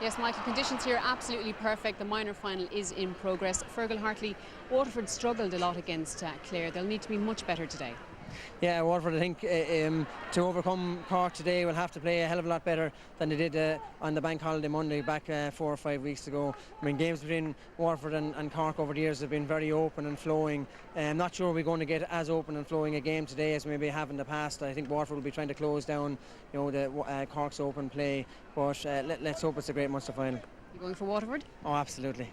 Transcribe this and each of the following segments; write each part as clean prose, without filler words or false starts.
Yes, Michael, conditions here are absolutely perfect. The minor final is in progress. Fergal Hartley, Waterford struggled a lot against Clare. They'll need to be much better today. Yeah, Waterford, I think, to overcome Cork today will have to play a hell of a lot better than they did on the bank holiday Monday back 4 or 5 weeks ago. I mean, games between Waterford and Cork over the years have been very open and flowing. I'm not sure we're going to get as open and flowing a game today as we maybe have in the past. I think Waterford will be trying to close down, the Cork's open play. But let's hope it's a great Munster final. You going for Waterford? Oh, absolutely.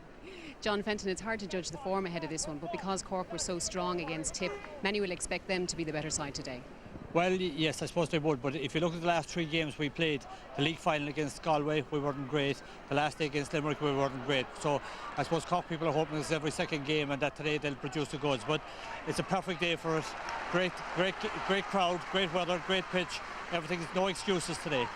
John Fenton, it's hard to judge the form ahead of this one, but because Cork were so strong against Tip, many will expect them to be the better side today. Well, yes, I suppose they would, but if you look at the last 3 games we played, the league final against Galway, we weren't great. The last day against Limerick, we weren't great. So I suppose Cork people are hoping it's every second game and that today they'll produce the goods. But it's a perfect day for us. Great crowd, great weather, great pitch. Everything, no excuses today.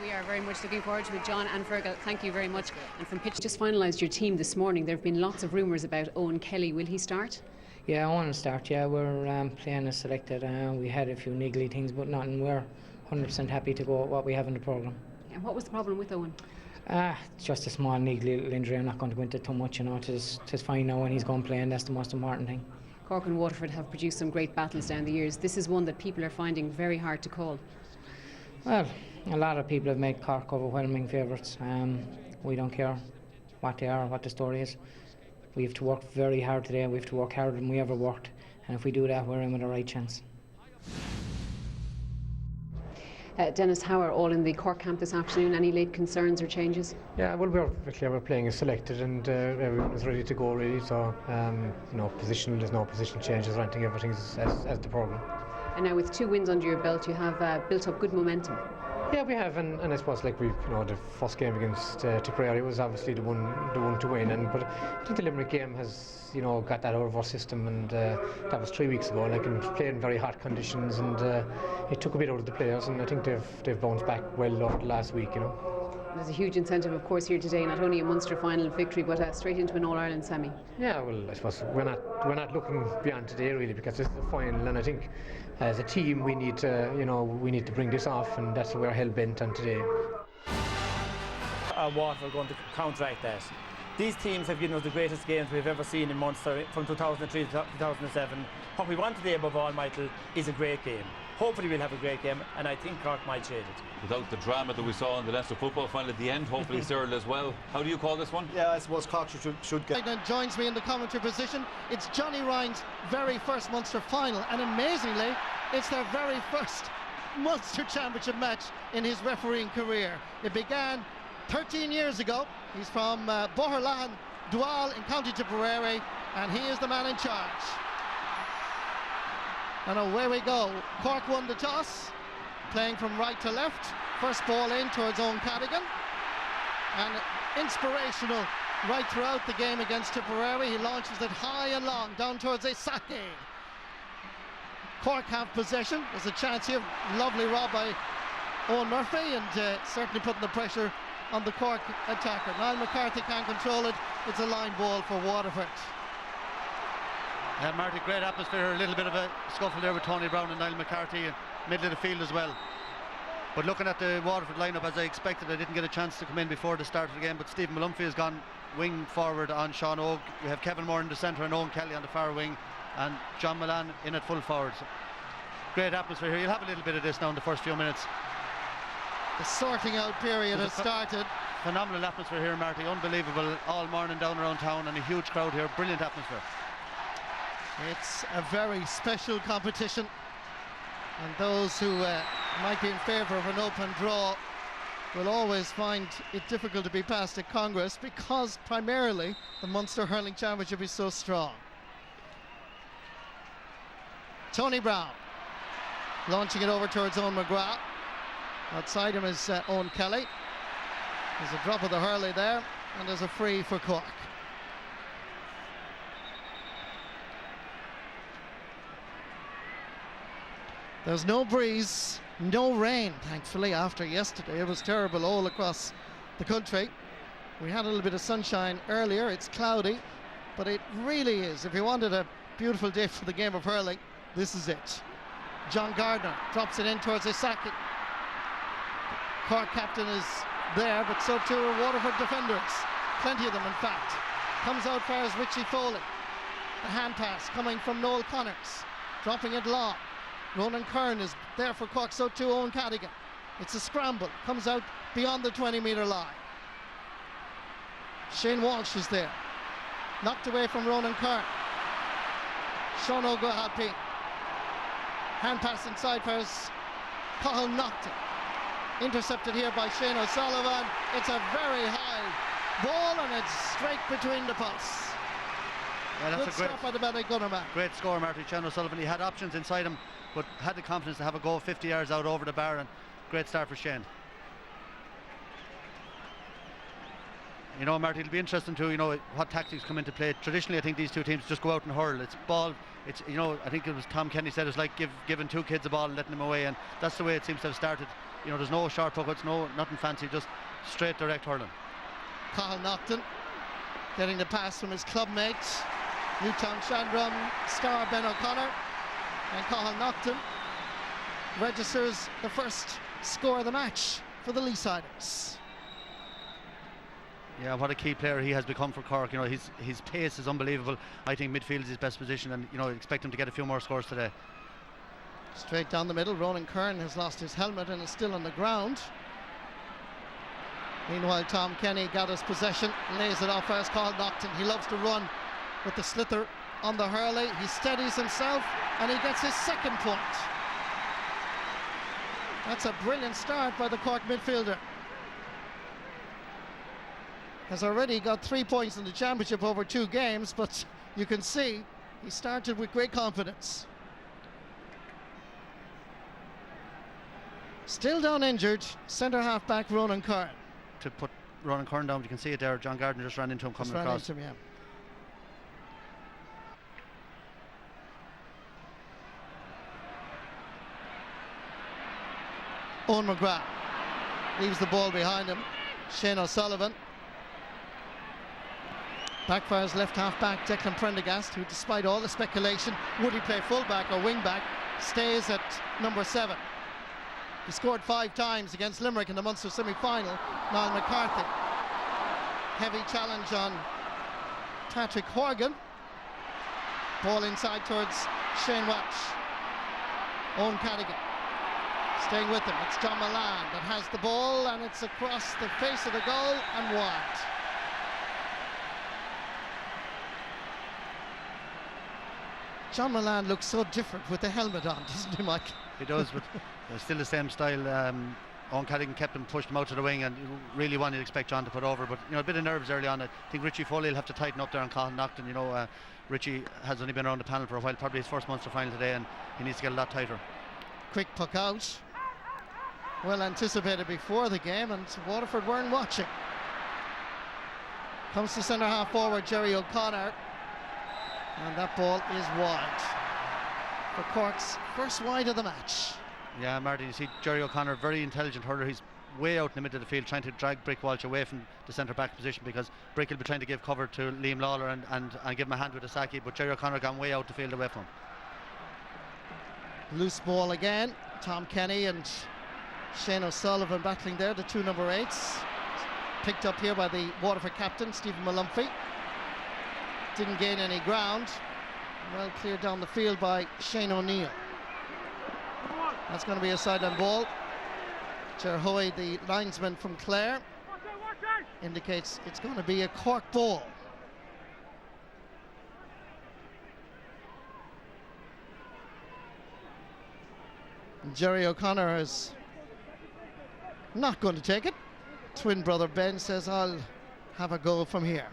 We are very much looking forward to it. John and Fergal, thank you very much. And from pitch, just finalised your team this morning. There have been lots of rumours about Owen Kelly. Will he start? Yeah, I want to start. Yeah, we're playing as selected. We had a few niggly things, but nothing. We're 100% happy to go with what we have in the programme. And what was the problem with Owen? Just a small niggly little injury. I'm not going to go into too much. It's fine now when he's going to play, and that's the most important thing. Cork and Waterford have produced some great battles down the years. This is one that people are finding very hard to call. Well, a lot of people have made Cork overwhelming favourites. We don't care what they are or what the story is. We have to work very hard today. We have to work harder than we ever worked. And if we do that, we're in with a right chance. Dennis, how are all in the Cork camp this afternoon? Any late concerns or changes? Yeah, well, we're playing as selected and everyone is ready to go, really. So, there's no position changes or anything. Everything's as the programme. And now with 2 wins under your belt, you have built up good momentum. Yeah, we have, and I suppose the first game against Tipperary was obviously the one to win, but I think the Limerick game has got that out of our system, and that was 3 weeks ago, and played in very hot conditions, and it took a bit out of the players, and I think they've bounced back well over the last week. There's a huge incentive, of course, here today, not only a Munster final victory, but straight into an All-Ireland semi. Yeah, well, I suppose we're not looking beyond today, really, because this is the final, and I think as a team we need to bring this off, and that's what we're hell bent on today. Waterford are going to counteract that. These teams have given us the greatest games we've ever seen in Munster from 2003 to 2007. What we want today above all, Michael, is a great game. Hopefully we'll have a great game, and I think Cork might shade it. Without the drama that we saw in the Leinster football final at the end, hopefully Cyril as well. How do you call this one? Yeah, I suppose Cork should get. And joins me in the commentary position. It's Johnny Ryan's very first Munster final, and amazingly, it's their very first Munster Championship match in his refereeing career. It began 13 years ago. He's from Boherlahan, Doual in County Tipperary, and he is the man in charge. And away we go. Cork won the toss, playing from right to left. First ball in towards Owen Cadigan. And inspirational right throughout the game against Tipperary. He launches it high and long down towards Isaki. Cork have possession. There's a chance here. Lovely rob by Owen Murphy, and certainly putting the pressure on the Cork attacker. Niall McCarthy can't control it. It's a line ball for Waterford. Marty, great atmosphere. A little bit of a scuffle there with Tony Brown and Niall McCarthy, middle of the field as well. But looking at the Waterford lineup, as I expected, I didn't get a chance to come in before the start of the game, but Stephen Malumphey has gone wing forward on Sean Ogue. We have Kevin Moore in the centre and Owen Kelly on the far wing, and John Milan in at full forward. So, great atmosphere here. You'll have a little bit of this now in the first few minutes. The sorting out period has started. Phenomenal atmosphere here, Marty. Unbelievable. All morning down around town, and a huge crowd here. Brilliant atmosphere. It's a very special competition, and those who might be in favour of an open draw will always find it difficult to be passed at Congress, because primarily the Munster Hurling Championship is so strong. Tony Brown launching it over towards Owen McGrath. Outside him is Owen Kelly. There's a drop of the hurley there, and there's a free for Cork. There's no breeze, no rain, thankfully, after yesterday. It was terrible all across the country. We had a little bit of sunshine earlier. It's cloudy, but it really is. If you wanted a beautiful day for the game of hurling, this is it. John Gardner drops it in towards Isaki. Cork captain is there, but so too are Waterford defenders. Plenty of them, in fact. Comes out far as Richie Foley. The hand pass coming from Noel Connors, dropping it long. Ronan Kern is there for Cork, so too Owen Cadigan. It's a scramble, comes out beyond the 20-metre line. Shane Walsh is there, knocked away from Ronan Kern. Sean O'Gallagher. Hand pass inside for Cahill Naughton. Intercepted here by Shane O'Sullivan. It's a very high ball and it's straight between the posts. Yeah, that's Good a great stop by the Ballygunner Gunnerman. Great score, Marty. Shane O'Sullivan. He had options inside him, but had the confidence to have a go 50 yards out over the bar, and great start for Shane. You know, Marty, it'll be interesting to, you know, what tactics come into play. Traditionally, I think these two teams just go out and hurl. It's ball. It's, you know, I think it was Tom Kenny said it's like giving two kids a ball and letting them away, and that's the way it seems to have started. You know, there's no short puckets, nothing fancy, just straight direct hurling. Cahill Naughton getting the pass from his club mates, Newtown Shandrum star Ben O'Connor, and Cahill Naughton registers the first score of the match for the Leesiders. Yeah, what a key player he has become for Cork. You know, his pace is unbelievable. I think midfield is his best position, and you know, expect him to get a few more scores today. Straight down the middle, Ronan Kern has lost his helmet and is still on the ground. Meanwhile, Tom Kenny gathers possession, lays it off first, Cahill Naughton. He loves to run with the slither on the hurley. He steadies himself and he gets his second point. That's a brilliant start by the Cork midfielder. Has already got 3 points in the championship over 2 games, but you can see he started with great confidence. Still down injured, centre half back Ronan Kern. To put Ronan Kern down, you can see it there. John Gardner just ran into him coming across. Into him, yeah. Owen McGrath leaves the ball behind him. Shane O'Sullivan. Backfires left half back Declan Prendergast, who despite all the speculation, would he play full back or wing back, stays at number 7. He scored 5 times against Limerick in the Munster semi-final. Niall McCarthy. Heavy challenge on Patrick Horgan. Ball inside towards Shane Walsh. Owen Cadigan staying with him. It's John Milan that has the ball, and it's across the face of the goal and wide. John Milan looks so different with the helmet on, doesn't he, Mike? He does, but still the same style. Owen Cadigan kept him, pushed him out to the wing, and really wanted to expect John to put over. But you know, a bit of nerves early on. I think Richie Foley will have to tighten up there on Cahill Naughton. You know, Richie has only been around the panel for a while, probably his first Munster final today, and he needs to get a lot tighter. Quick puck out. Well anticipated before the game, and Waterford weren't watching. Comes to centre half forward Jerry O'Connor. And that ball is wide for Cork's first wide of the match. Yeah, Martin, you see Jerry O'Connor, very intelligent hurler. He's way out in the middle of the field trying to drag Brick Walsh away from the centre back position, because Brick will be trying to give cover to Liam Lawler and give him a hand with Asaki, but Jerry O'Connor gone way out the field away from him. Loose ball again. Tom Kenny and Shane O'Sullivan battling there, the 2 number 8s. Picked up here by the Waterford captain, Stephen Malumphey. Didn't gain any ground. Well cleared down the field by Shane O'Neill. That's going to be a sideline ball. Ger Hoy, the linesman from Clare, indicates it's going to be a Cork ball. Jerry O'Connor is not going to take it. Twin brother Ben says, I'll have a go from here.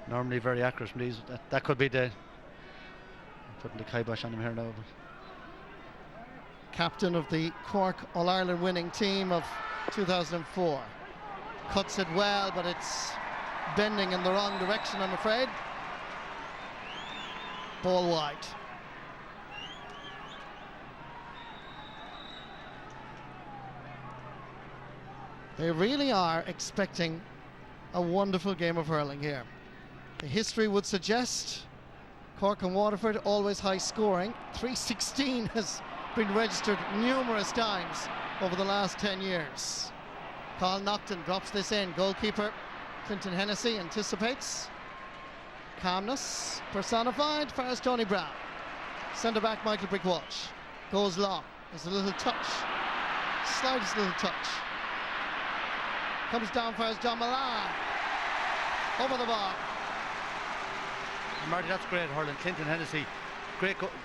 Normally very accurate from these. That could be the putting the kibosh on him here now. But captain of the Cork All-Ireland winning team of 2004. Cuts it well, but it's bending in the wrong direction, I'm afraid. Ball wide. They really are expecting a wonderful game of hurling here. The history would suggest Cork and Waterford always high scoring. 3:16 has been registered numerous times over the last 10 years. Carl Naughton drops this in. Goalkeeper Clinton Hennessy anticipates. Calmness personified for as Tony Brown. Centre back Michael Brick-Walsh goes long. There's a little touch, slightest little touch. Comes down for as John Milan. Over the bar. And Marty, that's great hurling. Clinton Hennessy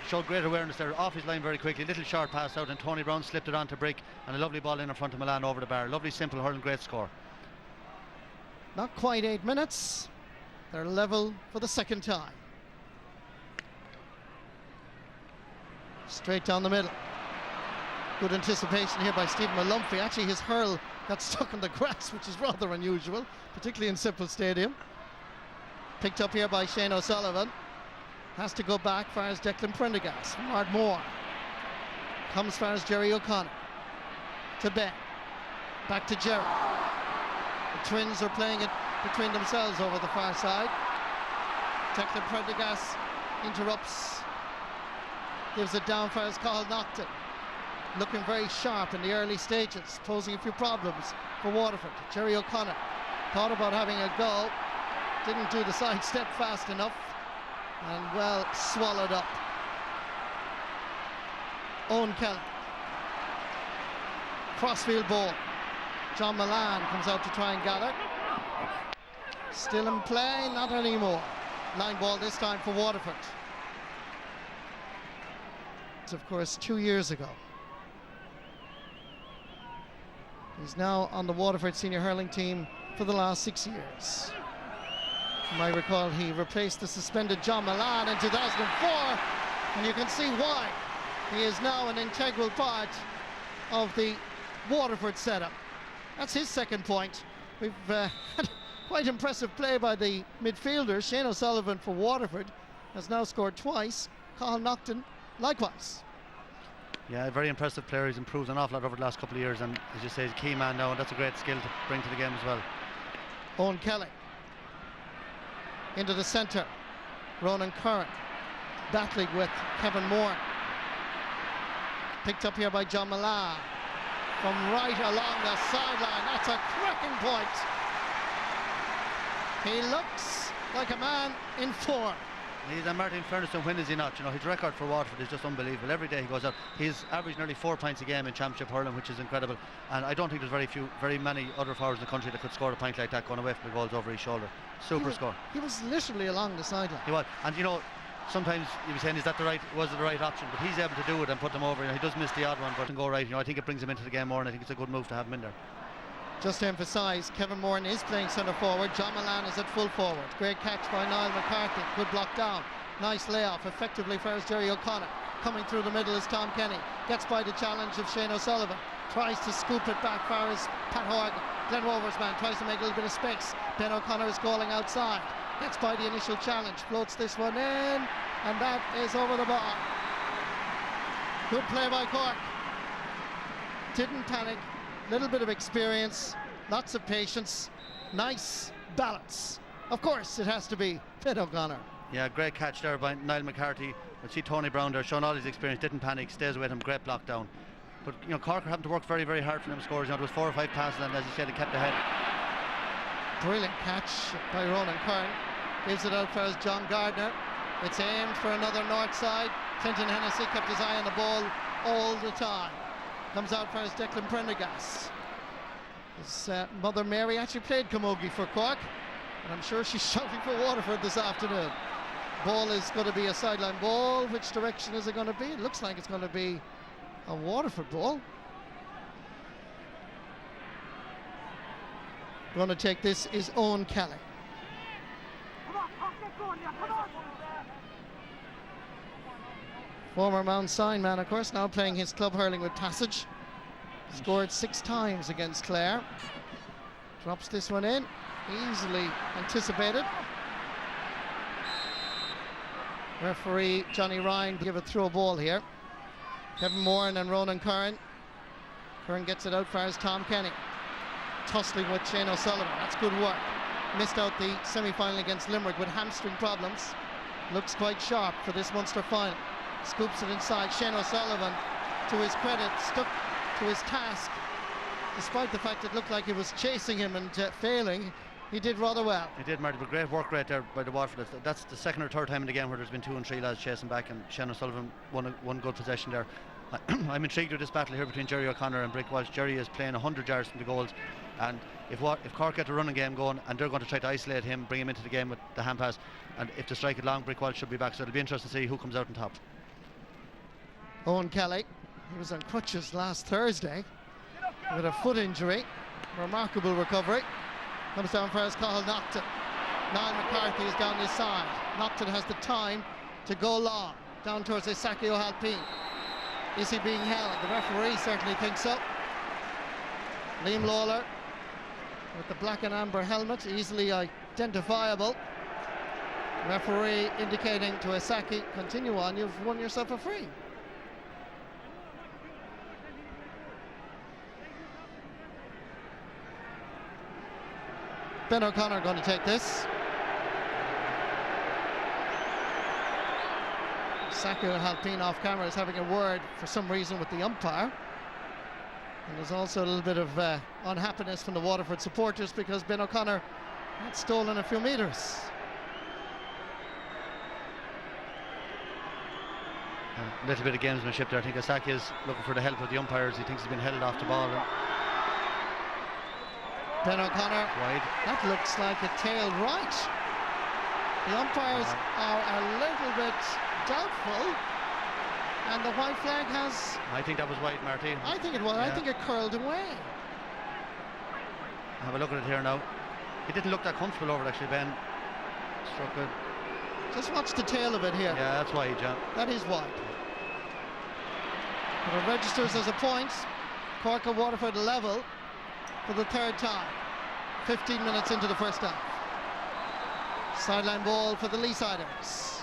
showed great awareness there, off his line very quickly. Little short pass out, and Tony Brown slipped it onto Brick, and a lovely ball in front of Milan over the bar. Lovely, simple hurling, great score. Not quite 8 minutes. They're level for the second time. Straight down the middle. Good anticipation here by Stephen Malumphey. Actually, his hurl got stuck in the grass, which is rather unusual, particularly in Simple Stadium. Picked up here by Shane O'Sullivan. Has to go back far as Declan Prendergast. Mark Moore comes far as Jerry O'Connor. To Ben. Back to Jerry. The Twins are playing it between themselves over the far side. Declan Prendergast interrupts. Gives it down for as Carl Naughton. Looking very sharp in the early stages, posing a few problems for Waterford. Jerry O'Connor thought about having a go. Didn't do the side step fast enough. And well swallowed up. Owen Kelly. Crossfield ball. John Milan comes out to try and gather. Still in play, not anymore. Line ball this time for Waterford. It's of course 2 years ago. He's now on the Waterford senior hurling team for the last 6 years. You might recall he replaced the suspended John Milan in 2004, and you can see why. He is now an integral part of the Waterford setup. That's his second point. We've had quite impressive play by the midfielder. Shane O'Sullivan for Waterford has now scored twice. Carl Naughton likewise. Yeah, a very impressive player. He's improved an awful lot over the last couple of years, and as you say, he's a key man now, and that's a great skill to bring to the game as well. Owen Kelly into the centre. Ronan Curran battling with Kevin Moore. Picked up here by John Milan from right along the sideline. That's a cracking point. He looks like a man in form. He's a Martin Ferguson. When is he not? You know, his record for Waterford is just unbelievable. Every day he goes out, he's averaged nearly 4 points a game in Championship hurling, which is incredible. And I don't think there's very many other forwards in the country that could score a point like that going away from the goals over his shoulder. Super score. He was literally along the sideline. He was, and you know, sometimes you'll be saying, is that the right? Was it the right option? But he's able to do it and put them over. You know, he does miss the odd one, but can go right. You know, I think it brings him into the game more, and I think it's a good move to have him in there. Just to emphasise, Kevin Moran is playing centre forward. John Milan is at full forward. Great catch by Niall McCarthy. Good block down. Nice layoff effectively for Jerry O'Connor. Coming through the middle is Tom Kenny. Gets by the challenge of Shane O'Sullivan. Tries to scoop it back far as Pat Horgan. Glenn Rover's man tries to make a little bit of space. Ben O'Connor is calling outside. Gets by the initial challenge. Floats this one in. And that is over the bar. Good play by Cork. Didn't panic. Little bit of experience. Lots of patience. Nice balance. Of course, it has to be Ben O'Connor. Yeah, great catch there by Niall McCarthy. But see Tony Brown there, showing all his experience, didn't panic, stays with him, great block down. But you know, Cork are having to work very, very hard for them scores. You know, there was 4 or 5 passes, and as you said, he kept ahead. Brilliant catch by Ronan Curran. Gives it out for John Gardner. It's aimed for another north side. Clinton Hennessy kept his eye on the ball all the time. Comes out for his Declan Prendergast. His mother Mary actually played camogie for Cork, and I'm sure she's shouting for Waterford this afternoon. Ball is going to be a sideline ball. Which direction is it going to be? It looks like it's going to be a Waterford ball. Going to take this is Owen Kelly. Former Mount Sign man, of course, now playing his club hurling with Passage. Scored 6 times against Clare. Drops this one in, easily anticipated. Referee Johnny Ryan give a throw ball here. Kevin Moran and Ronan Curran. Curran gets it out for his Tom Kenny. Tussling with Shane O'Sullivan. That's good work. Missed out the semi-final against Limerick with hamstring problems. Looks quite sharp for this Munster final. Scoops it inside. Shane O'Sullivan to his credit, stuck to his task, despite the fact it looked like he was chasing him and failing. He did rather well. He did, Marty, but great work right there by the Waterford. That's the second or third time in the game where there's been 2 and 3 lads chasing back, and Shannon Sullivan one good possession there. I'm intrigued with this battle here between Jerry O'Connor and Brick Walsh. Jerry is playing 100 yards from the goals, and if Cork get the running game going, and they're going to try to isolate him, bring him into the game with the hand pass, and if they strike it long, Brick Walsh should be back, so it'll be interesting to see who comes out on top. Owen Kelly, he was on crutches last Thursday with a foot injury. Remarkable recovery. Comes down for his Cathal Naughton. Niall McCarthy is down his side. Naughton has the time to go long, down towards Isaki O'Halpine. Is he being held? The referee certainly thinks so. Liam Lawler with the black and amber helmet, easily identifiable. Referee indicating to Isaki, continue on, you've won yourself a free. Ben O'Connor going to take this. Isaki O'Halpine off camera is having a word for some reason with the umpire. And there's also a little bit of unhappiness from the Waterford supporters because Ben O'Connor had stolen a few metres. A little bit of gamesmanship there. I think Isaki is looking for the help of the umpires. He thinks he's been held off the ball. Ben O'Connor, wide. That looks like a tailed right. The umpires are a little bit doubtful, and the white flag has... I think that was wide, Marty. I think it was. Yeah. I think it curled away. Have a look at it here now. He didn't look that comfortable over it, actually, Ben. Struck it. Just watch the tail of it here. Yeah, that's wide, John. That is wide. But it registers as a point. Cork and Waterford level for the third time. 15 minutes into the first half. Sideline ball for the Leesiders.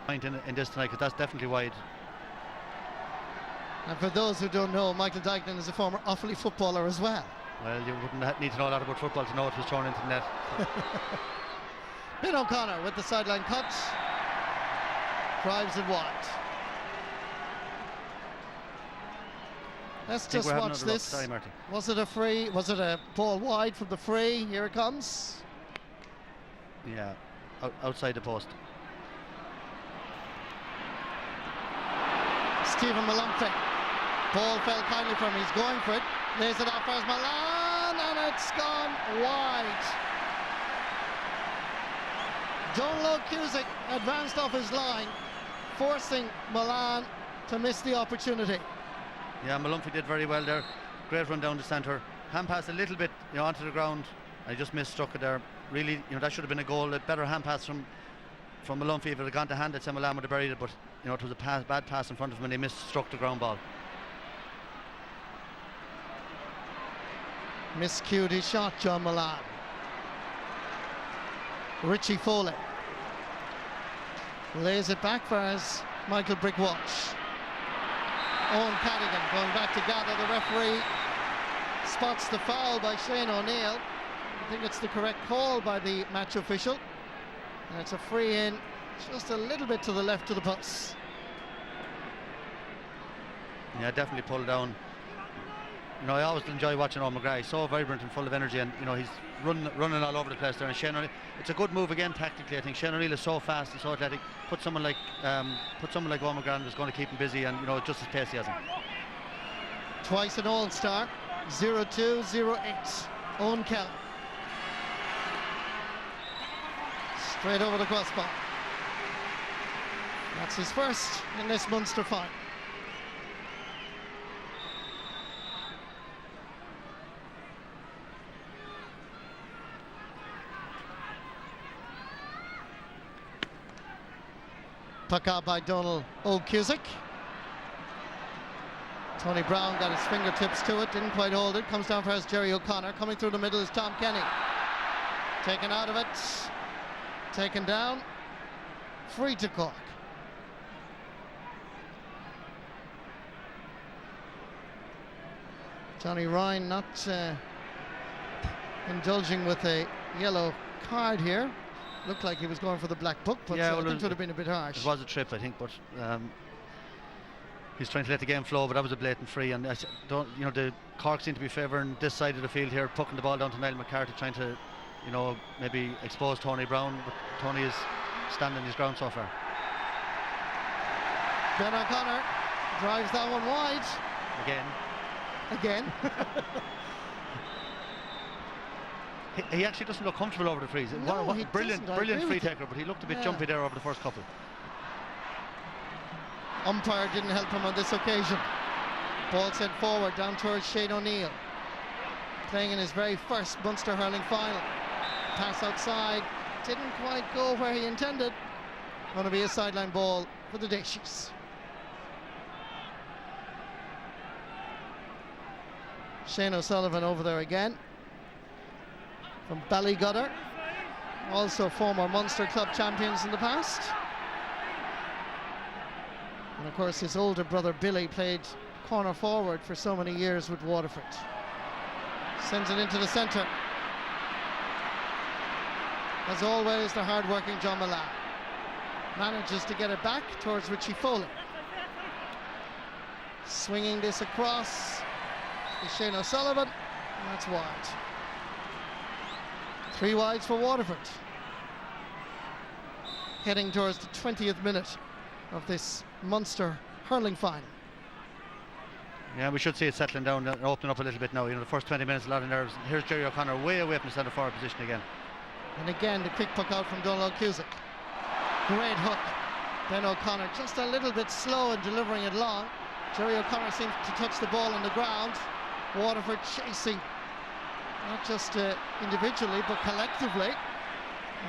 Point in this tonight, because that's definitely wide. And for those who don't know, Michael Dignan is a former Offaly footballer as well. Well, you wouldn't need to know a lot about football to know it was thrown into the net. Ben O'Connor with the sideline cut. Drives it wide. Let's just watch this. Sorry, Marty. Was it a free? Was it a ball wide from the free? Here it comes. Yeah, outside the post. Stephen Malumphing. Ball fell kindly from him. He's going for it. Lays it off as Milan, and it's gone wide. Donald Cusick advanced off his line, forcing Milan to miss the opportunity. Yeah, Malumphing did very well there. Great run down the centre. Hand pass a little bit, onto the ground. I just struck it there. Really, that should have been a goal. A better hand pass from Malumphing. If it had gone to hand, I'd say Milan would have buried it. But it was a bad pass in front of him, and he struck the ground ball. Miscued his shot, John Milan. Richie Foley lays it back for his Michael Brick Walsh. Owen Cadigan going back to gather. The referee spots the foul by Shane O'Neill. I think it's the correct call by the match official. And it's a free in just a little bit to the left of the post. Yeah, definitely pulled down. I always enjoy watching Owen McGrath. He's so vibrant and full of energy, and he's running all over the place there. And Shane O'Neill, it's a good move again tactically. I think Shane O'Neill is so fast and so athletic. Put someone like Owen McGrath was going to keep him busy, and just as pacey as him. Twice an All-Star, 0-2, 0-8. Owen Kelly. Straight over the crossbar. That's his first in this Munster final. Puck out by Donald O'Cusick. Tony Brown got his fingertips to it, didn't quite hold it. Comes down for us, Jerry O'Connor. Coming through the middle is Tom Kenny. Taken out of it. Taken down. Free to Cork. Johnny Ryan not indulging with a yellow card here. Looked like he was going for the black book, but Yeah, I well, think it would have been a bit harsh. It was a trip, I think, but he's trying to let the game flow, but that was a blatant free. And the Cork seem to be favouring this side of the field here, pucking the ball down to Niall McCarthy, trying to, maybe expose Tony Brown, but Tony is standing his ground so far. Ben O'Connor drives that one wide. Again. He actually doesn't look comfortable over the frees. No, he brilliant free taker, but he looked a bit jumpy there over the first couple. Umpire didn't help him on this occasion. Ball sent forward down towards Shane O'Neill, playing in his very first Munster hurling final. Pass outside, didn't quite go where he intended. Going to be a sideline ball for the Daishies. Shane O'Sullivan over there again, from Ballygutter, also former Munster club champions in the past. And of course his older brother Billy played corner forward for so many years with Waterford. Sends it into the centre. As always, the hard-working John Milan manages to get it back towards Richie Foley. Swinging this across is Shane O'Sullivan, and that's wide. 3 wides for Waterford. Heading towards the 20th minute of this Munster hurling final. Yeah, we should see it settling down and opening up a little bit now. The first 20 minutes, a lot of nerves. Here's Jerry O'Connor way away from the centre forward position again. And again, the quick puck out from Donald Cusack. Great hook. Ben O'Connor just a little bit slow in delivering it long. Jerry O'Connor seems to touch the ball on the ground. Waterford chasing, not just individually, but collectively.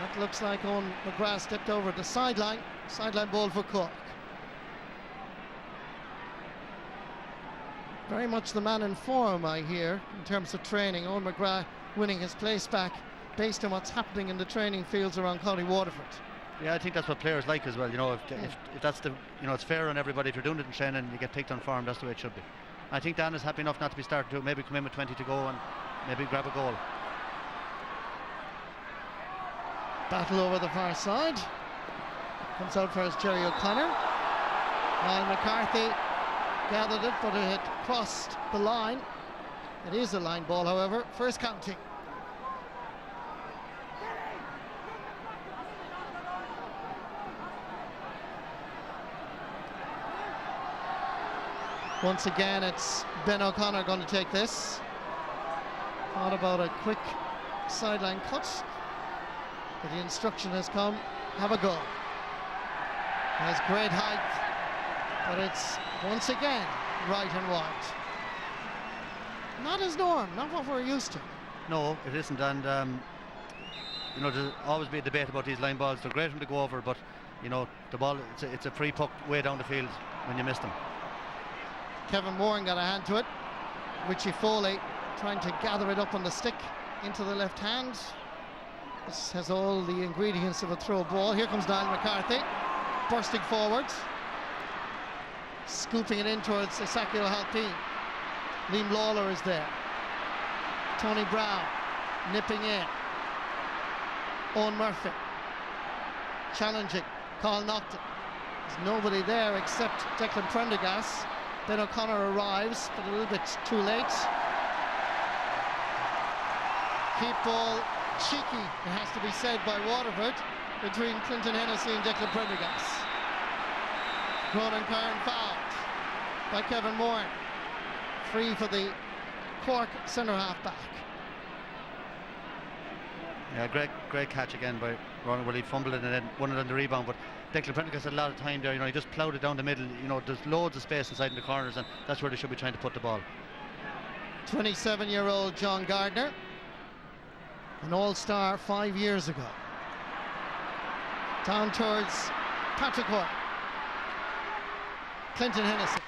That looks like Owen McGrath stepped over the sideline. Sideline ball for Cork. Very much the man in form, I hear, in terms of training. Owen McGrath winning his place back based on what's happening in the training fields around County Waterford. Yeah, I think that's what players like as well. If that's the, it's fair on everybody. If you're doing it in training and you get picked on form, that's the way it should be. I think Dan is happy enough not to be starting to maybe come in with 20 to go and maybe grab a goal. Battle over the far side. Comes out first Jerry O'Connor. Niall McCarthy gathered it, but it had crossed the line. It is a line ball, however. First counting. Once again, it's Ben O'Connor going to take this. Thought about a quick sideline cut, but the instruction has come, have a go. Has great height, but it's once again right and wide. Not his norm, not what we're used to. No, it isn't, and there's always be a debate about these line balls. They're great when they go over, but the ball, it's a free puck way down the field when you miss them. Kevin Moran got a hand to it. Richie Foley trying to gather it up on the stick into the left hand. This has all the ingredients of a throw ball. Here comes Niall McCarthy, bursting forward, scooping it in towards Isaki O'Halpine. Liam Lawler is there. Tony Brown nipping in. Owen Murphy challenging Carl Nocton. There's nobody there except Declan Prendergast. Ben O'Connor arrives, but a little bit too late. Keep ball cheeky, it has to be said, by Waterford between Clinton Hennessy and Declan Prendergast. Ronan Kern fouled by Kevin Moran. Free for the Cork centre half back. Yeah, great catch again by Ronan. Well, he fumbled it and then won it on the rebound, but Declan Prendergast had a lot of time there. He just ploughed it down the middle. There's loads of space inside in the corners, and that's where they should be trying to put the ball. 27-year-old John Gardner, an all-star 5 years ago. Down towards Patrick Hoare. Clinton Hennessy.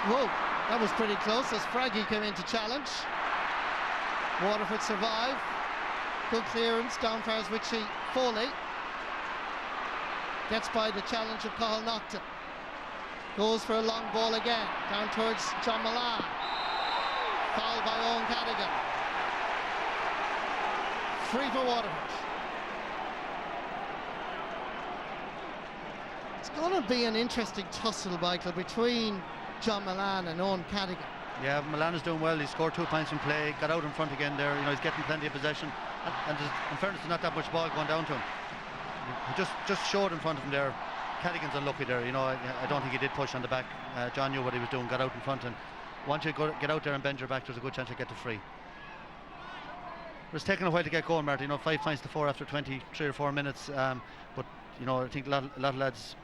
Whoa, that was pretty close as Fraggy came in to challenge. Waterford survive. Good clearance down far as Richie Foley. Gets by the challenge of Carl Nocton. Goes for a long ball again. Down towards John Milan. Fouled by Owen Cadigan. Free for Waterford. going to be an interesting tussle, Michael, between John Milan and Owen Cadigan. Yeah, Milan is doing well. He scored 2 points from play, got out in front again there. You know, he's getting plenty of possession, and in fairness, there's not that much ball going down to him. He just showed in front of him there. Cadigan's unlucky there. You know, I don't think he did push on the back. John knew what he was doing, got out in front, and once you get out there and bend your back, there's a good chance you get the free. It was taking a while to get going, Martin. You know, 5 points to 4 after 23 or 4 minutes. But you know, I think a lot of lads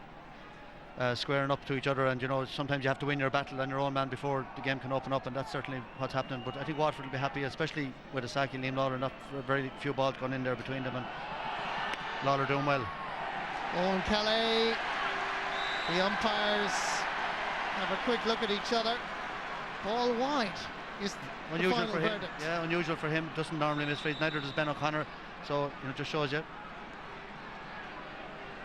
squaring up to each other, and you know, sometimes you have to win your battle on your own man before the game can open up, and that's certainly what's happening. But I think Waterford will be happy, especially with Asaki and Liam Lawler, not very few balls going in there between them, and Lawler doing well. Owen Kelly, the umpires have a quick look at each other. Ball wide is unusual for him. Verdict. Yeah, unusual for him. Doesn't normally miss frees. Neither does Ben O'Connor. So you know, it just shows you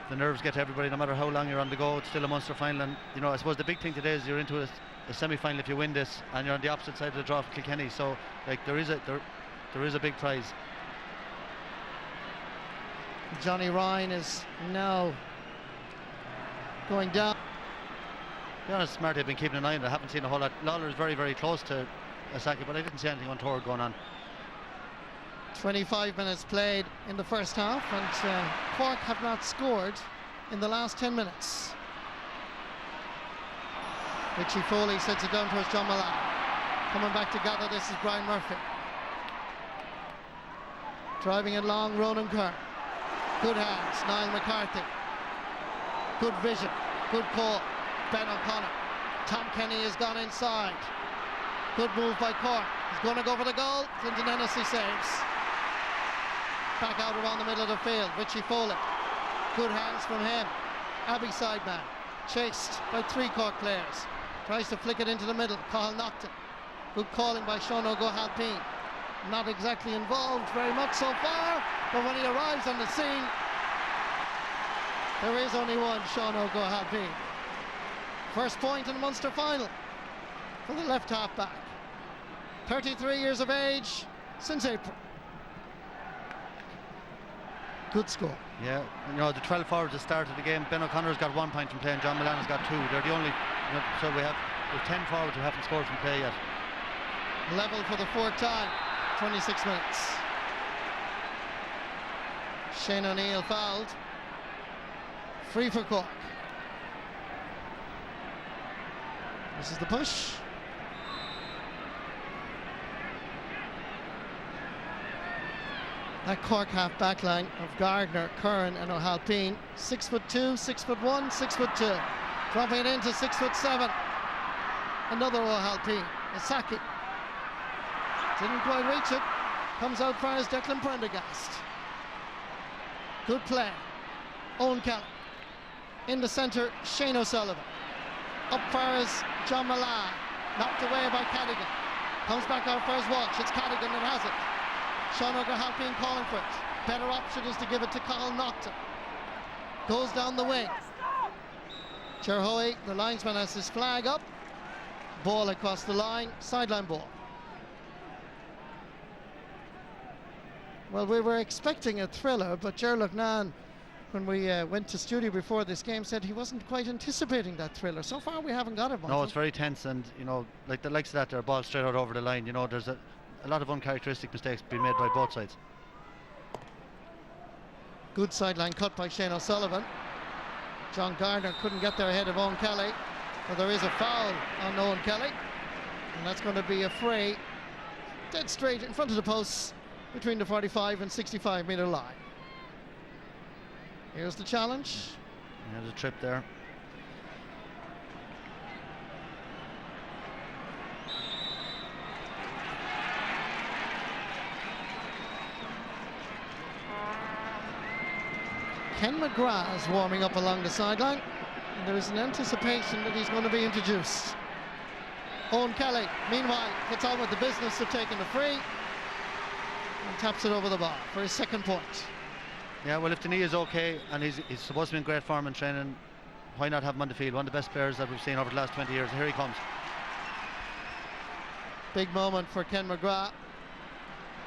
the nerves get to everybody, no matter how long you're on the go. It's still a Munster final, and you know, I suppose the big thing today is you're into a semi-final if you win this, and you're on the opposite side of the draw for Kilkenny. So like there is a big prize. Johnny Ryan is now going down. To be honest, Marty, I've been keeping an eye on it. I haven't seen a whole lot. Lawler is very, very close to Asaki, but I didn't see anything untoward going on. 25 minutes played in the first half, and Cork have not scored in the last 10 minutes. Richie Foley sets it down towards John Milan. Coming back to gather, this is Brian Murphy. Driving it long, Ronan Kerr. Good hands, Niall McCarthy. Good vision, good call. Ben O'Connor. Tom Kenny has gone inside. Good move by Cork. He's going to go for the goal. Clinton Hennessy saves. Back out around the middle of the field. Richie Foley. Good hands from him. Abbey sideman. Chased by 3 Cork players. Tries to flick it into the middle. Cathal Naughton. Good calling by Sean O'Halpine. Not exactly involved very much so far, but when he arrives on the scene, there is only one Sean O'Halpine. First point in the Munster final for the left half back. 33 years of age since April. Good score. Yeah, you know, the 12 forwards that started the game, Ben O'Connor's got 1 point from play and John Milan has got 2. They're the only, you know, so we have 10 forwards who haven't scored from play yet. Level for the 4th time, 26 minutes. Shane O'Neill fouled. Free for Cork. This is the push. That Cork half back line of Gardner, Curran and O'Halpine. 6'2", 6'1", 6'2". Dropping it into 6'7". Another O'Halpine. Asaki. Didn't quite reach it. Comes out far as Declan Prendergast. Good play. Owen Kelly. In the centre, Shane O'Sullivan. Up far as John Milan. Knocked away by Cadigan. Comes back out for his watch. It's Cadigan that has it. Sean O'Halpine calling for it. Better option is to give it to Cathal Naughton. Goes down the wing. Ger Hoey, the linesman, has his flag up. Ball across the line. Sideline ball. Well, we were expecting a thriller, but Ger Loughnane, when we went to studio before this game, said he wasn't quite anticipating that thriller. So far we haven't got it. No, it's very tense, and you know, like the likes of that, they're ball straight out over the line. You know, there's a lot of uncharacteristic mistakes being made by both sides. Good sideline cut by Shane O'Sullivan. John Gardner couldn't get there ahead of Owen Kelly, but there is a foul on Owen Kelly, and that's going to be a free dead straight in front of the posts between the 45 and 65 metre line. Here's the challenge. There's a trip there. Ken McGrath is warming up along the sideline, and there is an anticipation that he's going to be introduced. Owen Kelly, meanwhile, gets on with the business of taking the free and taps it over the bar for his 2nd point. Yeah, well, if the knee is okay and he's supposed to be in great form in training, why not have him on the field? One of the best players that we've seen over the last 20 years. Here he comes. Big moment for Ken McGrath,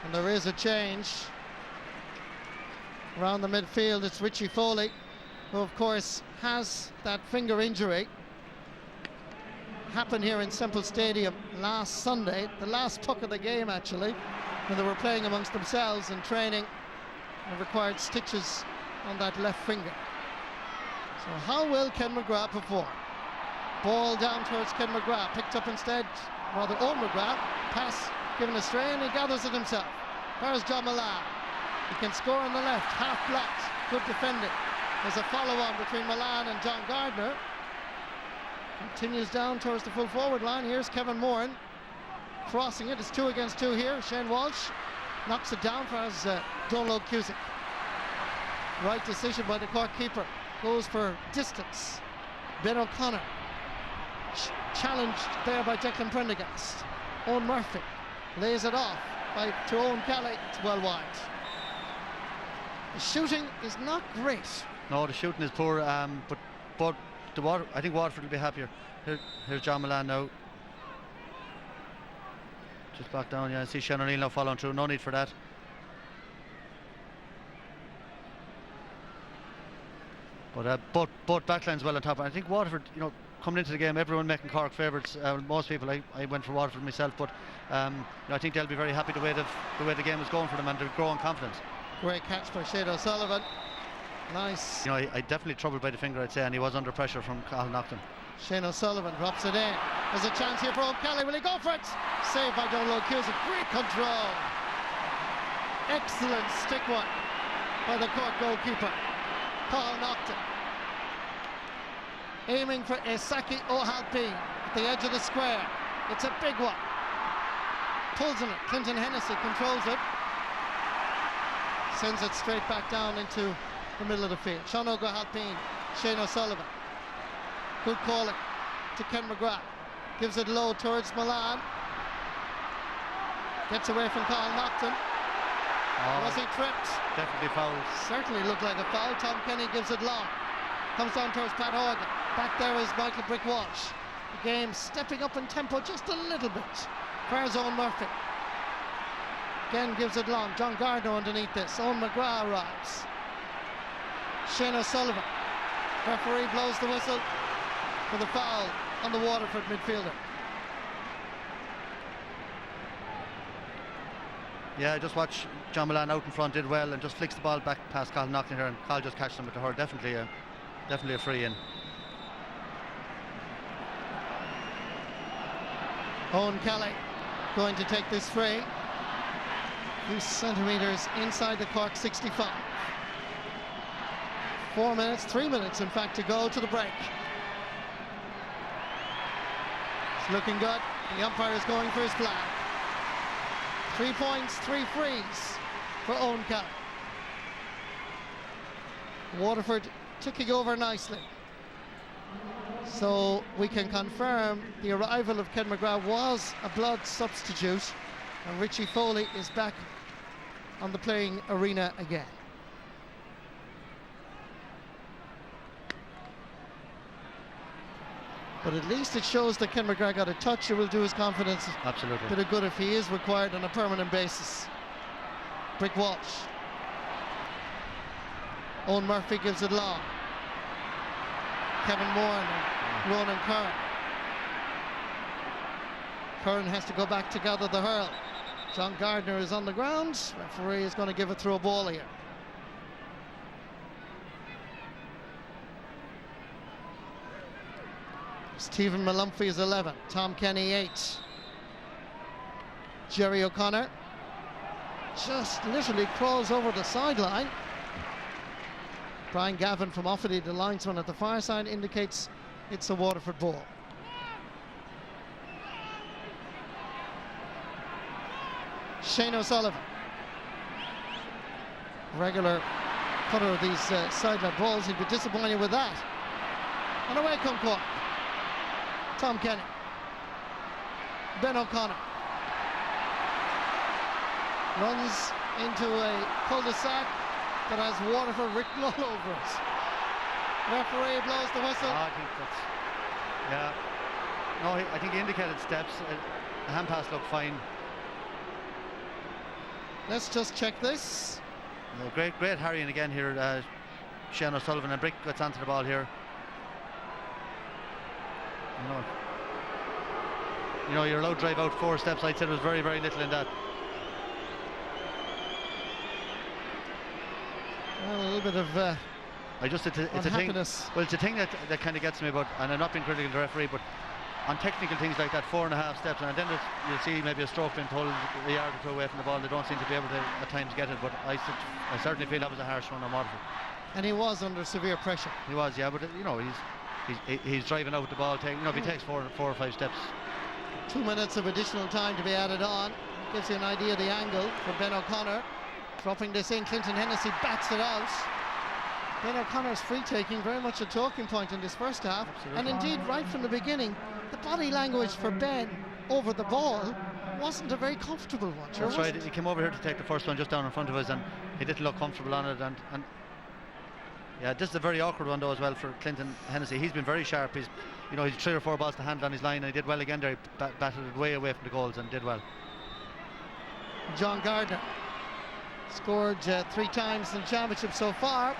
and there is a change. Around the midfield, it's Richie Foley. who of course has that finger injury. Happened here in Semple Stadium last Sunday, the last puck of the game actually, when they were playing amongst themselves and training, and required stitches on that left finger. So how will Ken McGrath perform? Ball down towards Ken McGrath, picked up instead, rather Owen McGrath, pass given astray, and he gathers it himself. There's John Milan. He can score on the left, half blocked, good defending. There's a follow-on between Milan and John Gardner. Continues down towards the full forward line. Here's Kevin Moran crossing it. It's 2 against 2 here. Shane Walsh knocks it down for his Donald Cusick. Right decision by the Cork keeper. Goes for distance. Ben O'Connor challenged there by Declan Prendergast. Owen Murphy lays it off to Owen Kelly. It's well wide. The shooting is not great. No, the shooting is poor, but I think Waterford will be happier. Here's John Milan now. Just back down, yeah. I see Shane O'Neill now following through. No need for that. But both backlines well on top. I think Waterford, you know, coming into the game, everyone making Cork favourites. Most people, I went for Waterford myself, but you know, I think they'll be very happy the way the game is going for them, and they're growing confidence. Great catch by Shane O'Sullivan. Nice. You know, I definitely troubled by the finger, I'd say, and he was under pressure from Cathal Nocton. Shane O'Sullivan drops it in. There's a chance here for Owen Kelly. Will he go for it? Saved by Donald Cusick. Great control. Excellent stick one by the Cork goalkeeper, Paul Nocton. Aiming for Isaki O'Halpine at the edge of the square. It's a big one. Pulls in it. Clinton Hennessy controls it. Sends it straight back down into the middle of the field. Sean O'Halpine, Shane O'Sullivan. Good calling to Ken McGrath. Gives it low towards Milan. Gets away from Carl Nocton. Was he tripped? Definitely fouled. Certainly looked like a foul. Tom Kenny gives it long. Comes down towards Pat Horgan. Back there is Michael Brick Walsh. The game stepping up in tempo just a little bit. Where's Owen Murphy? Again gives it long. John Gardner underneath this. Owen McGrath arrives. Shane O'Sullivan. Referee blows the whistle for the foul on the Waterford midfielder. Yeah, just watch John Milan out in front, did well, and just flicks the ball back past Carl Nocton here, and Carl just catches him with the hurl. Definitely a free in. Owen Kelly going to take this free. A few centimetres inside the Cork 65. 4 minutes, 3 minutes in fact to go to the break. It's looking good. The umpire is going for his flag. 3 points, 3 frees for Owen Kelly. Waterford ticking over nicely. So we can confirm the arrival of Ken McGrath was a blood substitute, and Richie Foley is back on the playing arena again. But at least it shows that Ken McGrath got a touch. It will do his confidence absolutely a bit of good if he is required on a permanent basis. Brick Walsh. Owen Murphy gives it long. Kevin Moran and Ronan Curran. Curran has to go back to gather the hurl. John Gardner is on the ground. Referee is going to give a throw ball here. Stephen Malumphey is 11. Tom Kenny 8. Jerry O'Connor just literally crawls over the sideline. Brian Gavin from Offaly, the linesman at the far side, indicates it's a Waterford ball. Shane O'Sullivan, regular cutter of these sideline balls. He'd be disappointed with that. And away come Cork. Tom Kenny. Ben O'Connor runs into a cul-de-sac that has Waterford written all over it. Referee blows the whistle. I think that's, yeah. No, I think he indicated steps. The hand pass looked fine. Let's just check this. No, great harrying again here. Shane O'Sullivan, and Brick gets onto the ball here. You know, you're allowed to drive out 4 steps. I'd say there was very, very little in that. Well, a little bit of it's a thing. Well, it's a thing that kind of gets me about, and I'm not being critical of the referee, but on technical things like that, 4.5 steps, and then you'll see maybe a stroke being pulled a yard or 2 away from the ball. They don't seem to be able to at times get it, but I certainly feel that was a harsh one on Waterford. And he was under severe pressure. He was, yeah, but you know, he's driving out with the ball. If he takes 4 or 5 steps. 2 minutes of additional time to be added on. Gives you an idea of the angle for Ben O'Connor. Dropping this in, Clinton Hennessy bats it out. Ben O'Connor's free taking very much a talking point in this first half. Absolutely. And indeed, right from the beginning, the body language for Ben over the ball wasn't a very comfortable one. That's right. He came over here to take the first one just down in front of us, and he didn't look comfortable on it. And yeah, this is a very awkward one though as well for Clinton Hennessy. He's been very sharp. He's 3 or 4 balls to handle on his line, and he did well again there. He batted it way away from the goals and did well. John Gardner scored 3 times in the championship so far.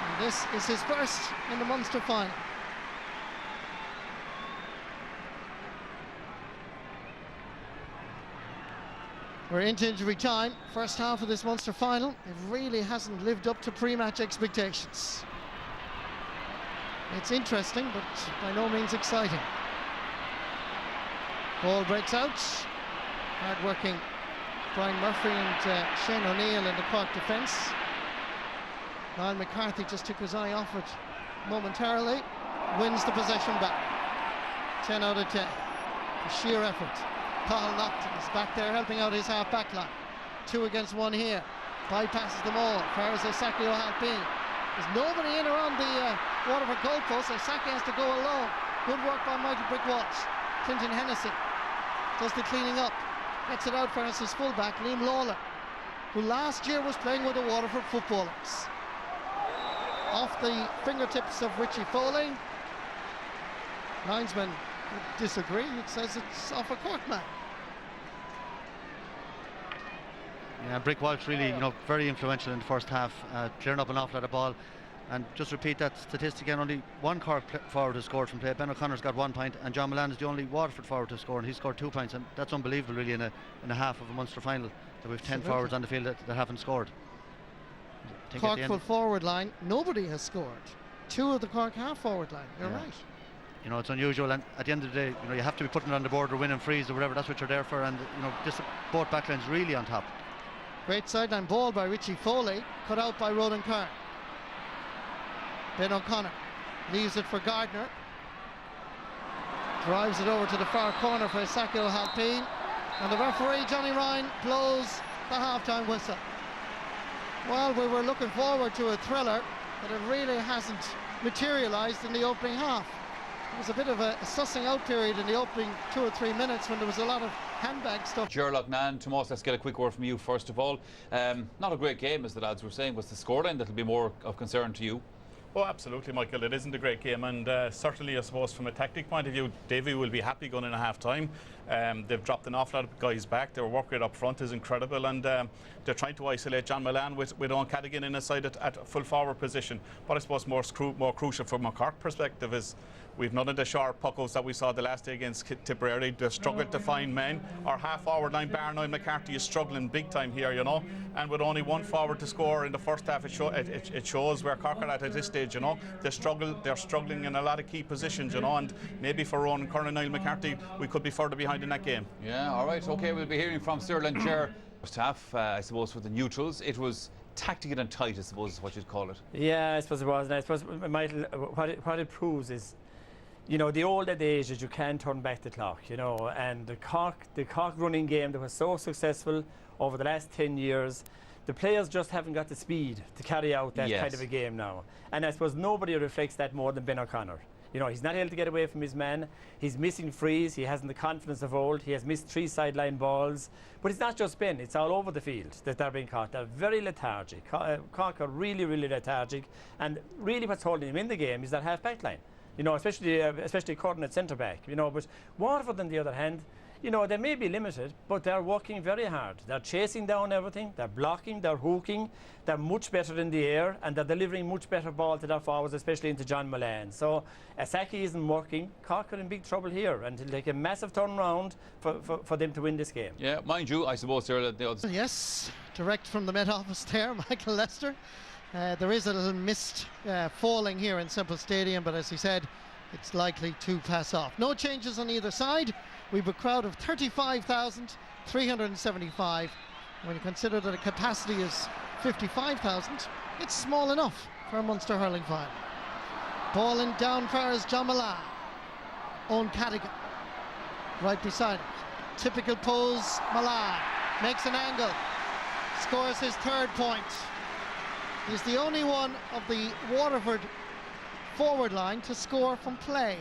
And this is his first in the Munster final. We're into injury time. First half of this Munster final. It really hasn't lived up to pre-match expectations. It's interesting, but by no means exciting. Ball breaks out. Hard-working Brian Murphy and Shane O'Neill in the Cork defence. Niall McCarthy just took his eye off it momentarily. Wins the possession back. 10 out of 10. A sheer effort. Cathal Naughton is back there helping out his half-back line. 2 against 1 here. Bypasses them all. Fires Osaki O'Halpine. There's nobody in around the Waterford goalpost. Osaki has to go alone. Good work by Michael Brick-Walsh. Clinton Hennessy does the cleaning up. Gets it out for his fullback, Liam Lawler, who last year was playing with the Waterford footballers. Off the fingertips of Richie Foley. Linesman would disagree. It says it's off a Cork man. Yeah, Brick Walsh really, very influential in the first half, clearing up an awful lot of ball. And just repeat that statistic again, only 1 Cork forward has scored from play. Ben O'Connor's got 1 point, and John Mullane is the only Waterford forward to score, and he scored 2 points, and that's unbelievable really in a half of a Munster final, that we've 10 forwards on the field that haven't scored. Cork full forward line, nobody has scored. 2 of the Cork half forward line, you're right. It's unusual, and at the end of the day, you have to be putting it on the board or winning frees or whatever. That's what you're there for, and both backlines really on top. Great sideline ball by Richie Foley, cut out by Ronan Kern. Ben O'Connor leaves it for Gardner. Drives it over to the far corner for Osaki O'Halpine, and the referee Johnny Ryan blows the half-time whistle. Well, we were looking forward to a thriller, but it really hasn't materialised in the opening half. There was a bit of a sussing out period in the opening 2 or 3 minutes when there was a lot of handbag stuff. Gerlach Nan, Tomas, let's get a quick word from you first of all. Not a great game, as the lads were saying. Was the scoreline that'll be more of concern to you? Oh, absolutely, Michael. It isn't a great game, and certainly, I suppose, from a tactic point of view, Davy will be happy going in at half-time. They've dropped an awful lot of guys back. Their work rate up front is incredible, and they're trying to isolate John Mullane with Owen Cadigan in a side at full forward position. But I suppose more crucial from a Cork perspective is we've none of the sharp puckles that we saw the last day against Tipperary. They're struggling to find men. Our half-forward line, bar Niall McCarthy, is struggling big time here, and with only 1 forward to score in the first half, it shows where Cork are at this stage, They're struggling in a lot of key positions, and maybe for Ronan Kern and Niall McCarthy, we could be further behind in that game. Yeah, all right, okay, we'll be hearing from Stirling Ger. First half, I suppose, for the neutrals, it was tactical and tight, I suppose is what you'd call it. Yeah, I suppose it was, and I suppose what it proves is, the older days is you can turn back the clock, and the Cork running game that was so successful over the last 10 years, the players just haven't got the speed to carry out that kind of a game now. And I suppose nobody reflects that more than Ben O'Connor. He's not able to get away from his man. He's missing frees. He hasn't the confidence of old. He has missed 3 sideline balls. But it's not just Ben. It's all over the field that they're being caught. They're very lethargic. Cork are really, really lethargic. And really what's holding him in the game is that half-back line. Especially Curtin at centre-back. But Waterford, on the other hand, you know, they may be limited, but they're working very hard. They're chasing down everything, they're blocking, they're hooking, they're much better in the air, and they're delivering much better ball to their forwards, especially into John Mullane. So Saki isn't working. Cork are in big trouble here, and it'll take a massive turnaround for them to win this game. Yeah, mind you, I suppose there Yes, direct from the Met Office there, Michael Lester. There is a little mist falling here in Semple Stadium, but as he said, it's likely to pass off. No changes on either side. We've a crowd of 35,375. When you consider that the capacity is 55,000, it's small enough for a Munster hurling final. Ball in down far as John Mullane. Owen Cadigan right beside him. Typical pose, Mullane makes an angle, scores his third point. He's the only one of the Waterford forward line to score from play.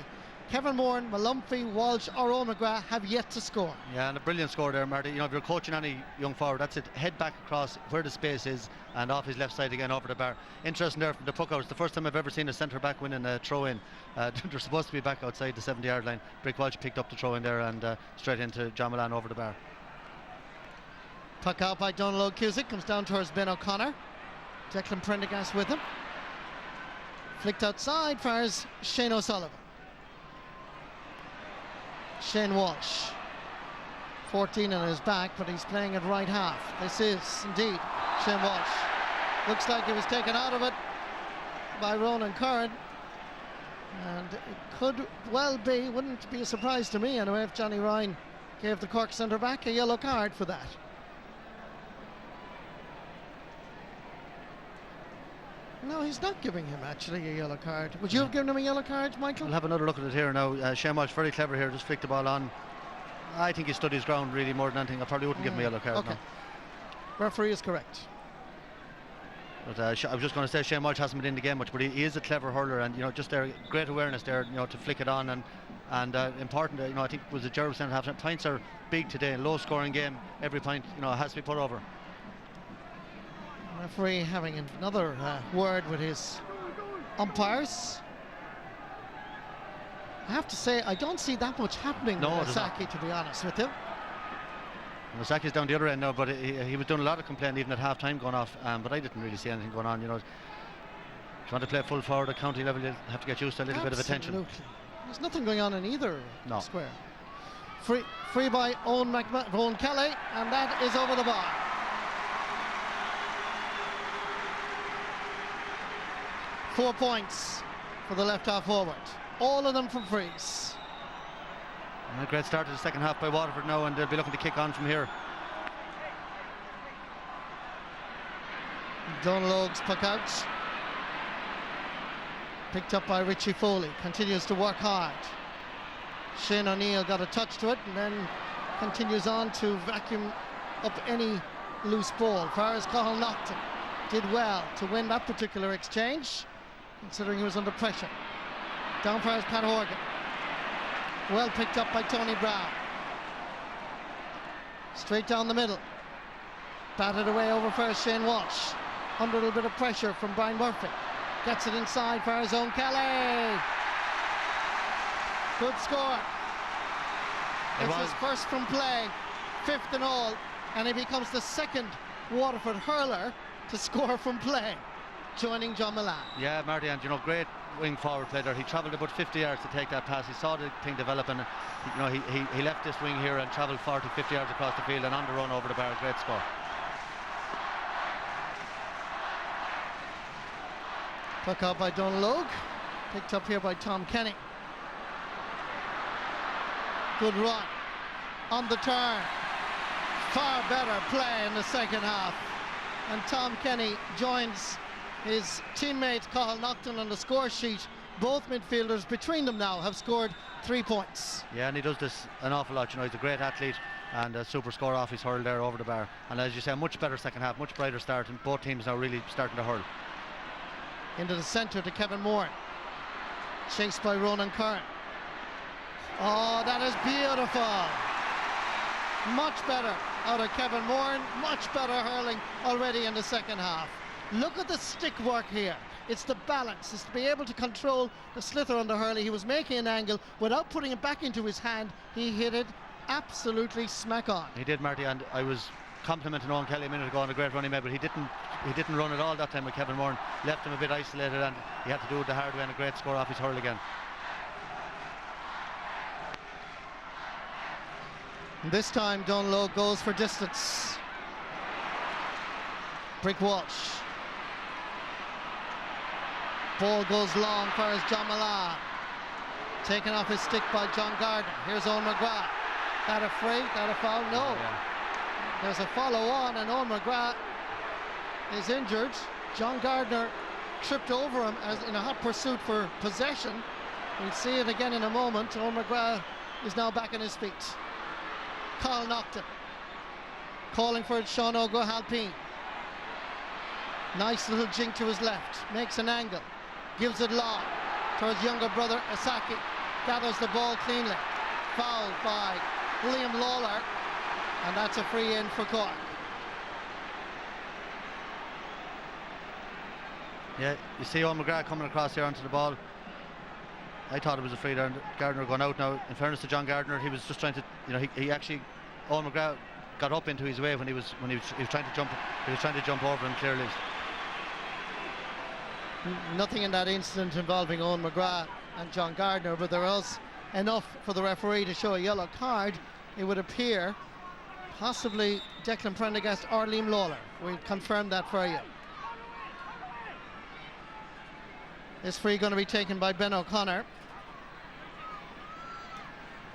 Kevin Moore, Malumphey, Walsh or O'McGrath have yet to score. Yeah, and a brilliant score there, Marty. You know, if you're coaching any young forward, that's it. Head back across where the space is and off his left side again over the bar. Interesting there from the puck out. It's the first time I've ever seen a centre back winning a throw in. They're supposed to be back outside the 70-yard line. Brick Walsh picked up the throw in there and straight into John Mullane over the bar. Puck out by Donald O'Cusick, comes down towards Ben O'Connor. Declan Prendergast with him. Flicked outside, fires Shane O'Sullivan. Shane Walsh, 14 on his back, but he's playing at right half. This is indeed Shane Walsh. Looks like he was taken out of it by Ronan Curran, and it could well be, wouldn't be a surprise to me anyway, if Johnny Ryan gave the Cork centre back a yellow card for that. No, he's not giving him actually a yellow card. Would you have given him a yellow card, Michael? We'll have another look at it here now. Shane Walsh very clever here, just flicked the ball on. I think he stood his ground really more than anything. I probably wouldn't give him a yellow card. Okay. No. Referee is correct. But I was just going to say Shane Walsh hasn't been in the game much, but he is a clever hurler, and you know, just there, great awareness there, you know, to flick it on, and important. You know, I think it was a Gerald saying half time. Points are big today, low scoring game. Every point, you know, has to be put over. Referee having another word with his umpires. I have to say, I don't see that much happening with Saki, to be honest with you. Well, Saki's down the other end now, but he was doing a lot of complaining even at half time going off, but I didn't really see anything going on. You know, if you want to play full forward at county level, you have to get used to a little bit of attention. Absolutely. There's nothing going on in either square. Free by Owen Kelly, and that is over the bar. Four points for the left half forward, all of them from frees. And a great start to the second half by Waterford now, and they'll be looking to kick on from here. Donald Oakes puck out, picked up by Richie Foley, continues to work hard. Shane O'Neill got a touch to it and then continues on to vacuum up any loose ball. Far as Cathal Naughton did well to win that particular exchange, considering he was under pressure. Down far as Pat Horgan. Well picked up by Tony Brown. Straight down the middle. Batted away over first Shane Walsh. Under a little bit of pressure from Brian Murphy. Gets it inside for his own Kelly. Good score. It's his first from play, fifth in all, and he becomes the second Waterford hurler to score from play, joining John Mullane. Yeah, Marty, and you know, great wing forward play there. He travelled about 50 yards to take that pass. He saw the thing develop, and you know, he left this wing here and travelled 40-50 yards across the field and on the run over the bar. Great score. Puck out by Donald Logue, picked up here by Tom Kenny. Good run on the turn. Far better play in the second half. And Tom Kenny joins his teammate Cathal Naughton on the score sheet. Both midfielders between them now have scored 3 points. Yeah, and he does this an awful lot. You know, he's a great athlete and a super score off his hurl there over the bar. And as you say, a much better second half, much brighter start, and both teams now really starting to hurl. Into the centre to Kevin Moore. Chased by Ronan Curran. Oh, that is beautiful. Much better out of Kevin Moore. Much better hurling already in the second half. Look at the stick work here. It's the balance. It's to be able to control the slither on the hurley. He was making an angle without putting it back into his hand. He hit it absolutely smack on. He did, Marty, and I was complimenting Owen Kelly a minute ago on a great run he made, but he didn't run at all that time with Kevin Moran. Left him a bit isolated, and he had to do it the hard way, and a great score off his hurl again. And this time Dunlow goes for distance. Brick Walsh. Ball goes long far as John Milan. Taken off his stick by John Gardner. Here's Owen McGrath. That a free? That a foul? No. Yeah. There's a follow on, and Owen McGrath is injured. John Gardner tripped over him as in a hot pursuit for possession. We'll see it again in a moment. Owen McGrath is now back on his feet. Carl Nocton calling for it. Sean O'Halpine. Nice little jink to his left. Makes an angle. Gives it long towards younger brother Asaki. Gathers the ball cleanly. Fouled by Liam Lawler. And that's a free in for Cork. Yeah, you see Owen McGrath coming across here onto the ball. I thought it was a free there, and Gardner going out now. In fairness to John Gardner, he was just trying to, he actually, Owen McGrath got up into his way when he was trying to jump. He was trying to jump over him clearly. Nothing in that incident involving Owen McGrath and John Gardner, but there was enough for the referee to show a yellow card. It would appear possibly Declan Prendergast or Liam Lawler. We'll confirm that for you. This free going to be taken by Ben O'Connor.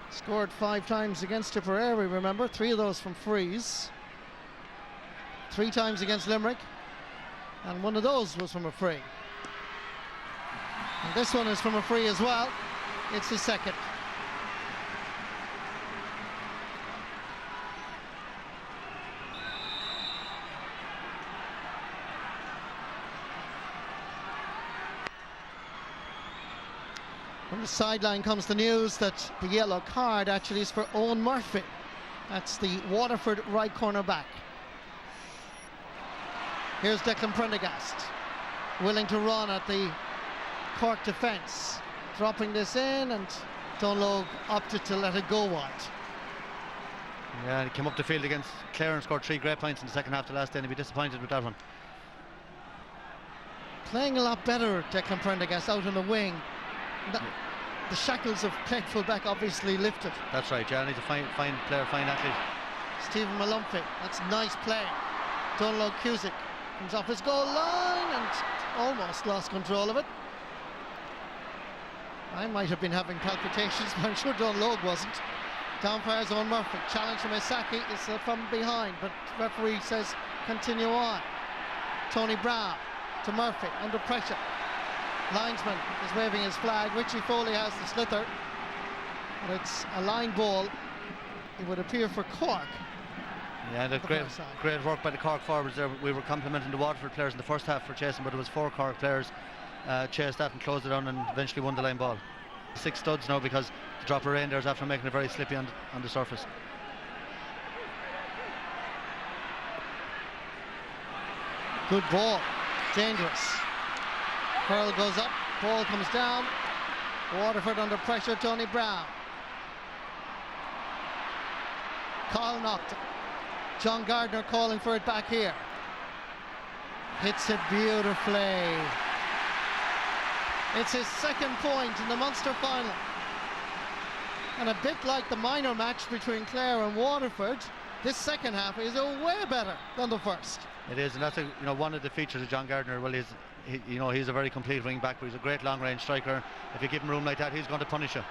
Scored 5 times against Tipperary, remember, 3 of those from frees. 3 times against Limerick, and 1 of those was from a free. And this one is from a free as well. It's his second. From the sideline comes the news that the yellow card actually is for Owen Murphy. That's the Waterford right corner back. Here's Declan Prendergast, willing to run at the Cork defence. Dropping this in, and Dunlow opted to let it go wide. Yeah, he came up the field against Clare and scored 3 great points in the second half of the last day, and he'd be disappointed with that one. Playing a lot better, Declan Prendergast, out on the wing. The shackles of playing full-back obviously lifted. That's right, yeah, he's a fine player, fine athlete. Stephen Malumphey, that's nice play. Dunlow Cusick comes off his goal line and almost lost control of it. I might have been having palpitations, but I'm sure Dunlow wasn't. Down fires Owen Murphy, challenge from Isaki is from behind, but referee says continue on. Tony Brown to Murphy, under pressure. Linesman is waving his flag. Richie Foley has the slither, but it's a line ball, it would appear, for Cork. Yeah, and great work by the Cork forwards there. We were complimenting the Waterford players in the first half for chasing, but it was 4 Cork players chased that and closed it down and eventually won the line ball. 6 studs now because the drop of rain there is after making it very slippy on the surface. Good ball, dangerous. Hurl goes up, ball comes down. Waterford under pressure, Tony Brown. Carl Nocton. John Gardner calling for it back here. Hits it beautifully. It's his second point in the Munster final. And a bit like the minor match between Clare and Waterford, this second half is way better than the first. It is, and that's one of the features of John Gardner. Well, he's a very complete wing back, but he's a great long range striker. If you give him room like that, he's going to punish you.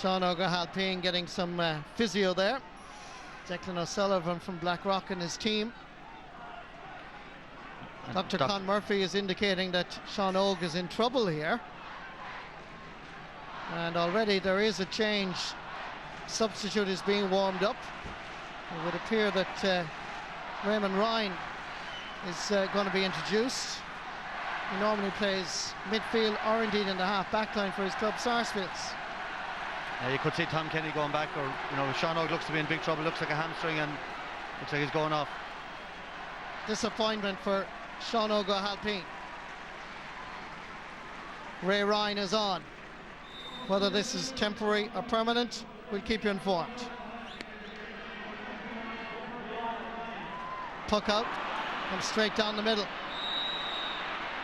Sean O'Halpine getting some physio there. Declan O'Sullivan from Blackrock and his team. And Dr. Con Murphy is indicating that Sean Og is in trouble here. And already there is a change. Substitute is being warmed up. It would appear that Raymond Ryan is going to be introduced. He normally plays midfield or indeed in the half-back line for his club Sarsfields. You could see Tom Kenny going back, or Sean Og looks to be in big trouble. Looks like a hamstring and looks like he's going off. Disappointment for Sean O'Halpine. Ray Ryan is on. Whether this is temporary or permanent, we'll keep you informed. Puck out, comes straight down the middle.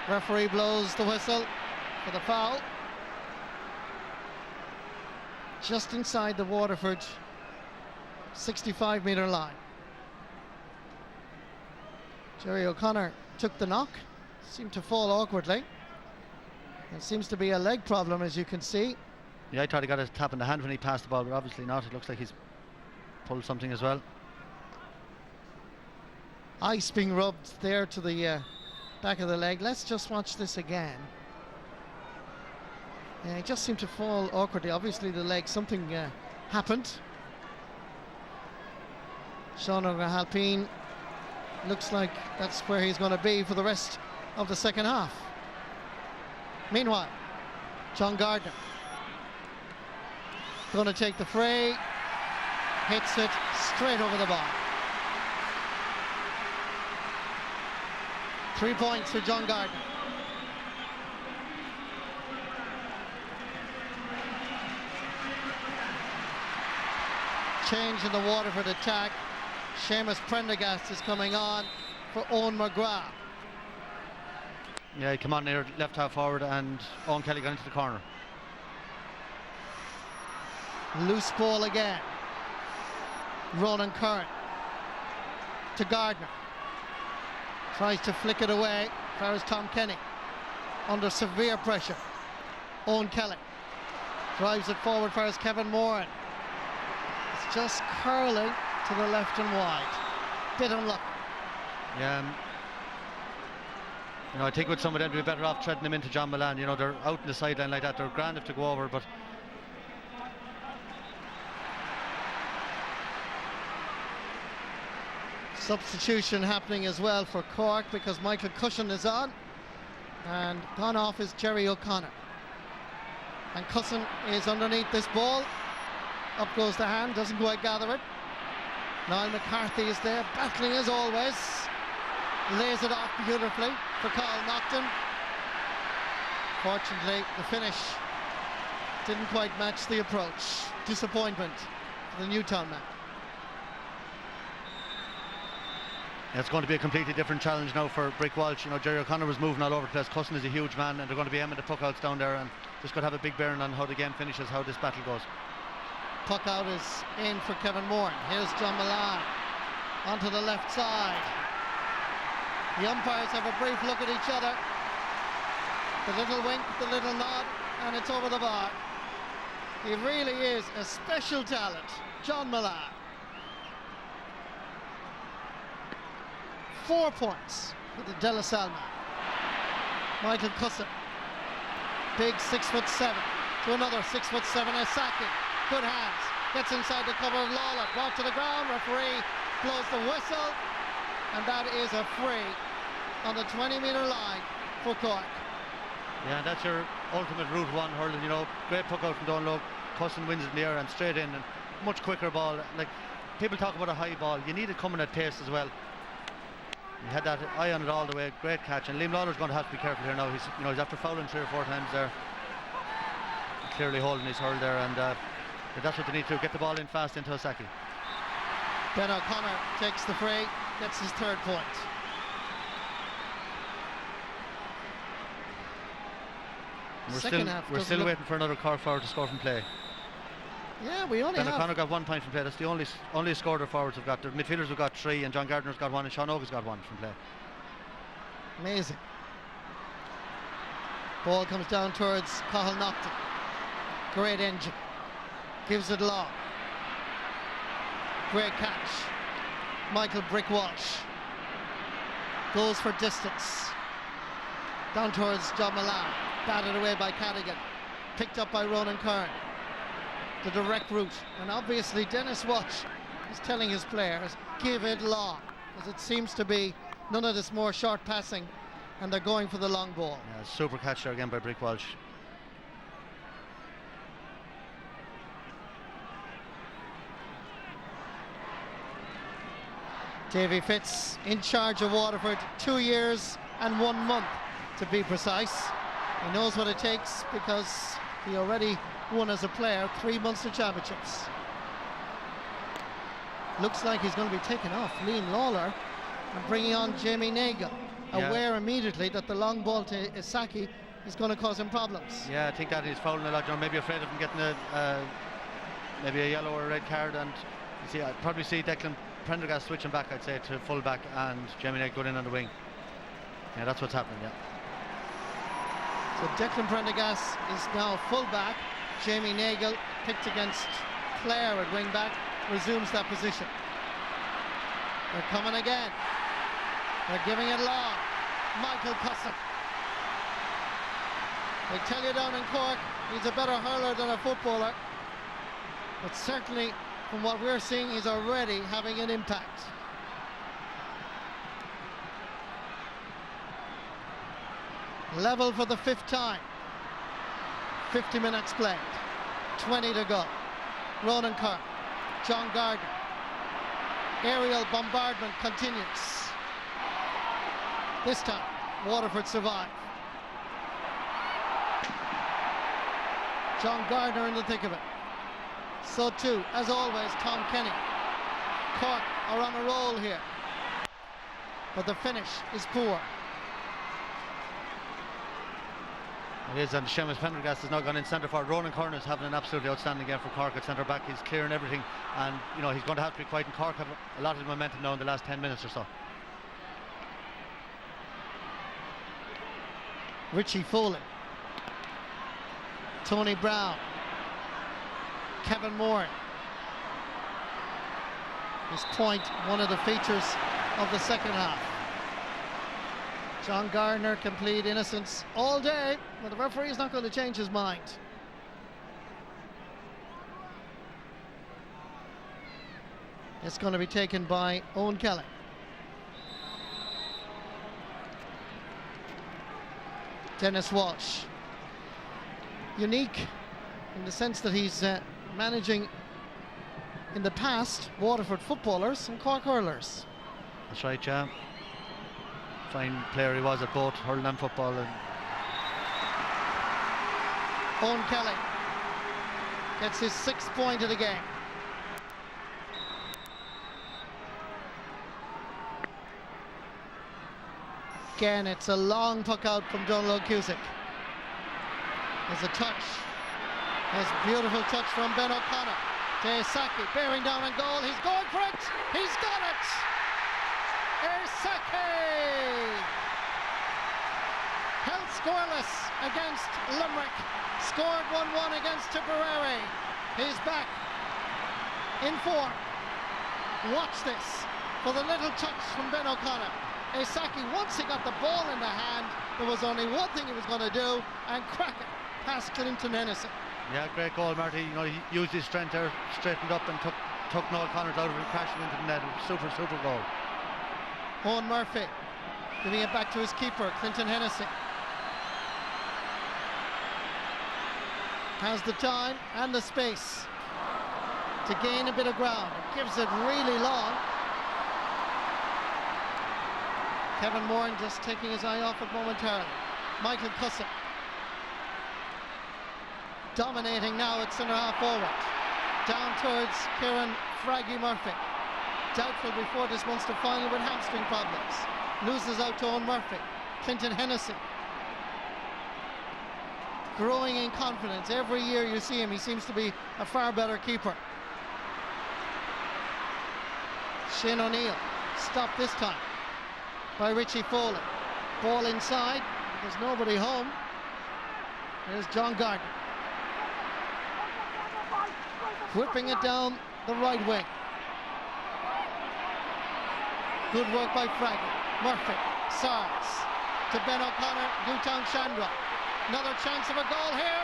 Referee blows the whistle for the foul. Just inside the Waterford 65-metre line. Jerry O'Connor took the knock, seemed to fall awkwardly. It seems to be a leg problem, as you can see. Yeah, I thought he got a tap in the hand when he passed the ball, but obviously not. It looks like he's pulled something as well. Ice being rubbed there to the back of the leg. Let's just watch this again. He just seemed to fall awkwardly. Obviously the leg, something happened. Sean O'Halpine looks like that's where he's going to be for the rest of the second half. Meanwhile, John Gardner going to take the fray, hits it straight over the bar. 3 points for John Gardner. Change in the Waterford attack. Seamus Prendergast is coming on for Owen McGrath. Yeah, he came on near left half forward and Owen Kelly got into the corner. Loose ball again. Ronan Curran to Gardner. Tries to flick it away. There's Tom Kenny under severe pressure. Owen Kelly drives it forward. There's Kevin Moran. It's just curling to the left and wide. Bit unlucky. Yeah, you know, I think with some of them, we'd be better off treading them into John Milan. You know, they're out in the sideline like that. They're grand if to go over, but substitution happening as well for Cork because Michael Cushan is on, and gone off is Jerry O'Connor. And Cushan is underneath this ball. Up goes the hand, doesn't quite gather it. Niall McCarthy is there, battling as always. Lays it off beautifully for Carl Naughton. Fortunately, the finish didn't quite match the approach. Disappointment for the Newtown man. it's going to be a completely different challenge now for Brick Walsh. You know, Jerry O'Connor was moving all over the place. Cusson is a huge man, and they're going to be aiming the puck outs down there, and this could have a big bearing on how the game finishes, how this battle goes. Puck out is in for Kevin Moran. Here's John Milan onto the left side. The umpires have a brief look at each other. The little wink, the little nod, and it's over the bar. He really is a special talent, John Milan. 4 points for the De La Salle man. Michael Cusson, big 6'7", to another 6'7", Asaki. Good hands, gets inside the cover of Lawler, brought to the ground, referee blows the whistle, and that is a free on the 20-metre line for Cork. Yeah, that's your ultimate route one hurling, you know, great puck out from down low. Cusson wins it in the air and straight in, and much quicker ball. Like, people talk about a high ball, you need it coming at pace as well. He had that eye on it all the way, great catch, and Liam Lawler's going to have to be careful here now. He's, you know, he's after fouling 3 or 4 times there, clearly holding his hurl there, and that's what they need to do, get the ball in fast into Asaki. Ben O'Connor takes the free, gets his 3rd point. We're still waiting for another Cork forward to score from play. Yeah, we only Ben have... O'Connor got 1 point from play. That's the only score the forwards have got. The midfielders have got 3, and John Gardner's got 1, and Sean Oga's got 1 from play. Amazing. Ball comes down towards Cathal Naughton. Great engine. Gives it long. Great catch. Michael Brick Walsh goes for distance. Down towards John Milan. Batted away by Cadigan. Picked up by Ronan Curran. The direct route. And obviously Dennis Walsh is telling his players, give it long. Because it seems to be none of this more short passing, and they're going for the long ball. Yeah, super catch there again by Brick Walsh. Davy Fitz in charge of Waterford, 2 years and 1 month to be precise. He knows what it takes because He already won as a player 3 Munster Championships. Looks like he's going to be taken off Liam Lawler and bringing on Jamie Nagle, aware immediately that the long ball to Isaki is going to cause him problems. Yeah, I think that he's fouling a lot, maybe afraid of him getting maybe a yellow or a red card. And you see, I'd probably see Declan Prendergast switching back, I'd say, to full back, and Jamie Nagle going in on the wing. Yeah, that's what's happening, yeah. So Declan Prendergast is now full back. Jamie Nagle, picked against Clare at wing back, resumes that position. They're coming again. They're giving it long. Michael Cusson. They tell you down in Cork he's a better hurler than a footballer, but certainly from what we're seeing he's already having an impact. Level for the 5th time. 50 minutes played. 20 to go. Ronan Kirk. John Gardner. Aerial bombardment continues. This time, Waterford survive. John Gardner in the thick of it. So too, as always, Tom Kenny. Cork are on a roll here, but the finish is poor. It is, and Seamus Prendergast has now gone in centre forward. Ronan Curran is having an absolutely outstanding game for Cork at centre back. He's clearing everything, and he's going to have to be quiet. And Cork have a lot of momentum now in the last 10 minutes or so. Richie Foley, Tony Brown, Kevin Moore. This point, one of the features of the second half. John Gardner can plead innocence all day, but the referee is not going to change his mind. It's going to be taken by Owen Kelly. Dennis Walsh. Unique in the sense that he's managing in the past Waterford footballers and Cork hurlers. That's right, yeah. Fine player he was at both hurling and football. And Owen Kelly gets his 6th point of the game. Again, it's a long puck out from Donald Cusick. There's a touch. There's a beautiful touch from Ben O'Connor. Isaki bearing down on goal. He's going for it. He's got it. Isaki held scoreless against Limerick. Scored 1-1 against Tipperary. He's back in form. Watch this for the little touch from Ben O'Connor. Isaki, once he got the ball in the hand, there was only one thing he was going to do, and crack it past Clinton Hennessy. Yeah, great goal, Marty. He used his strength there, straightened up and took Noel Connors out of it, crashing into the net. Super goal. Owen Murphy giving it back to his keeper, Clinton Hennessy. Has the time and the space to gain a bit of ground. It gives it really long. Kevin Moran just taking his eye off it momentarily. Michael Cusson dominating now at centre half forward. Down towards Kieran Fraggy Murphy. Doubtful before this Munster final with hamstring problems. Loses out to Owen Murphy. Clinton Hennessy growing in confidence. Every year you see him, he seems to be a far better keeper. Shane O'Neill stopped this time by Richie Foley. Ball inside. There's nobody home. There's John Gardner. Whipping it down the right wing. Good work by Fraggy. Murphy, Sars to Ben O'Connor, Newtown Chandra. Another chance of a goal here,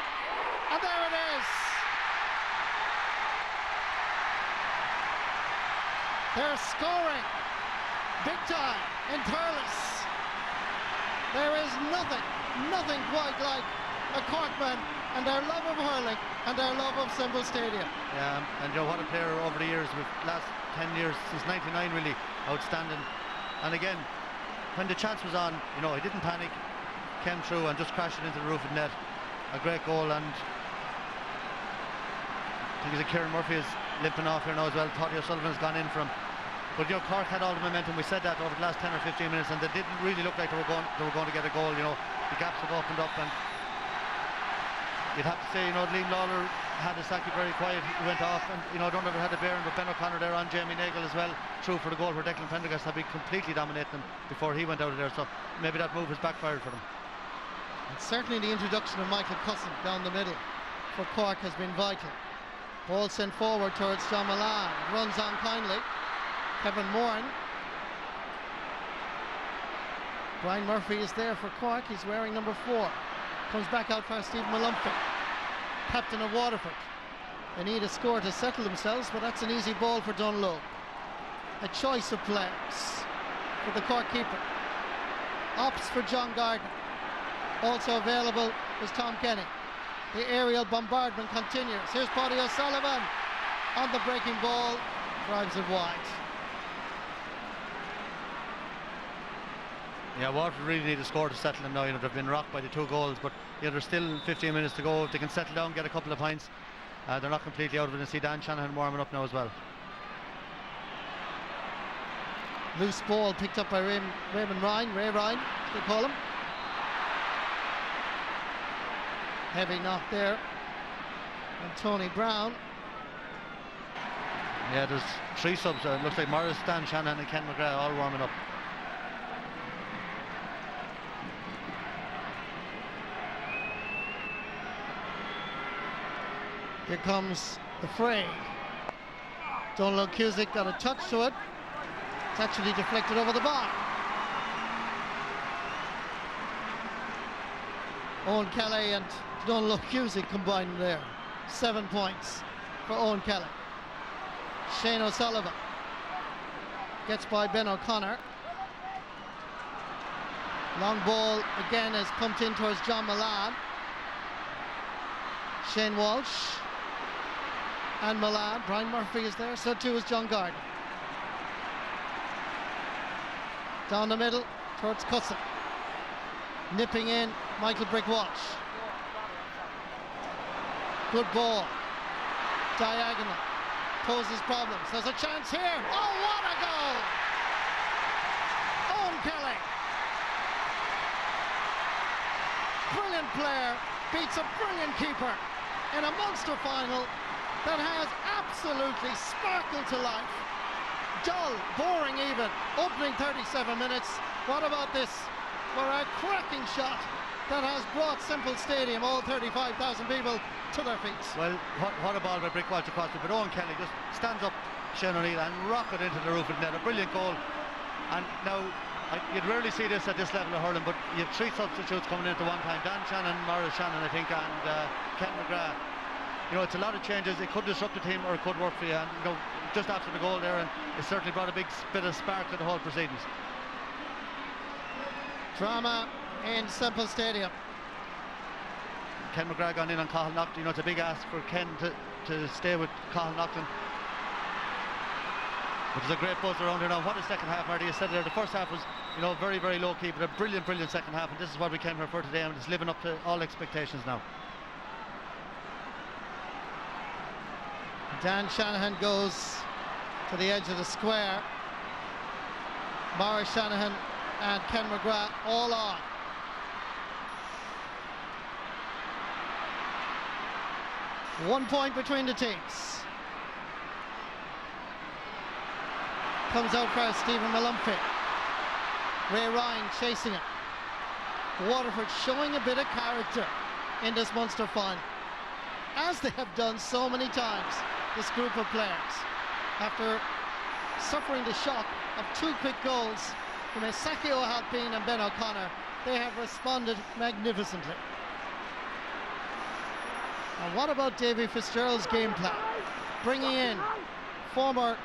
and there it is. They're scoring big time in Thurles. There is nothing quite like a Corkman and their love of hurling and their love of Semple Stadium. Yeah, and what a player over the years, with last 10 years, since 99 really, outstanding. And again, when the chance was on, he didn't panic, came through and just crashed it into the roof of the net. A great goal, and think it's Kieran Murphy is limping off here now as well. Toddy O'Sullivan has gone in for him. But you know, Cork had all the momentum. We said that over the last 10 or 15 minutes, and they didn't really look like they were going to get a goal. You know, the gaps had opened up, and you'd have to say, you know, Liam Lawler had his Saki very quiet. He went off, and you know, I don't know if it had a bearing, but Ben O'Connor there on Jamie Nagle as well, through for the goal where Declan Prendergast had been completely dominating him before he went out of there. So maybe that move has backfired for them. And certainly the introduction of Michael Cusson down the middle for Cork has been vital. Ball sent forward towards John Milan. Runs on kindly. Kevin Moran. Brian Murphy is there for Cork. He's wearing number 4. Comes back out for Stephen Malumphey, captain of Waterford. They need a score to settle themselves, but that's an easy ball for Dunloe. A choice of players for the Cork keeper. Opts for John Gardner. Also available is Tom Kenny. The aerial bombardment continues. Here's Paddy O'Sullivan on the breaking ball, drives it wide. Yeah, Waterford really need a score to settle them now. You know, they've been rocked by the 2 goals, but you know, there's still 15 minutes to go. If they can settle down, get a couple of points, they're not completely out of it. And see Dan Shanahan warming up now as well. Loose ball picked up by Raymond Ryan, Ray Ryan, they call him. Heavy knock there. And Tony Brown. Yeah, there's 3 subs. It looks like Morris, Dan Shanahan and Ken McGrath all warming up. Here comes the fray. Donald Cusick got a touch to it. It's actually deflected over the bar. Owen Kelly and Donald Cusick combined there. 7 points for Owen Kelly. Shane O'Sullivan gets by Ben O'Connor. Long ball again is pumped in towards John Milan. Shane Walsh and Milan. Brian Murphy is there, so too is John Gardner. Down the middle towards Cusson. Nipping in Michael Brick Walsh. Good ball. Diagonal. Poses problems. There's a chance here. Oh, what a goal! Owen Kelly. Brilliant player. Beats a brilliant keeper in a Munster final that has absolutely sparkled to life. Dull, boring even, opening 37 minutes. What about this? For a cracking shot that has brought Simple Stadium, all 35,000 people, to their feet. Well, what a ball by Brick Walsh across it, but Owen Kelly just stands up Shane O'Neill and rocket into the roof of the net. A brilliant goal. And now, you'd rarely see this at this level of hurling, but you have 3 substitutes coming in at one time. Dan Shannon, Maurice Shannon, I think, and Ken McGrath. You know, it's a lot of changes. It could disrupt the team or it could work for you. And you know, just after the goal there, and it certainly brought a big bit of spark to the whole proceedings. Drama in Simple Stadium. Ken McGrath gone in on Cathal Naughton. You know, it's a big ask for Ken to stay with Cathal Naughton. But there's a great buzz around here now. What a second half, Marty. You said there, the first half was, you know, very, very low key, but a brilliant, brilliant second half. And this is what we came here for today, and it's living up to all expectations now. Dan Shanahan goes to the edge of the square. Maurice Shanahan and Ken McGrath all on. One point between the teams. Comes out for Stephen Malumphey. Ray Ryan chasing it. Waterford showing a bit of character in this Munster final, as they have done so many times, this group of players. After suffering the shock of 2 quick goals from Saki O'Halpine and Ben O'Connor, they have responded magnificently. And what about Davy Fitzgerald's game plan? Bringing in former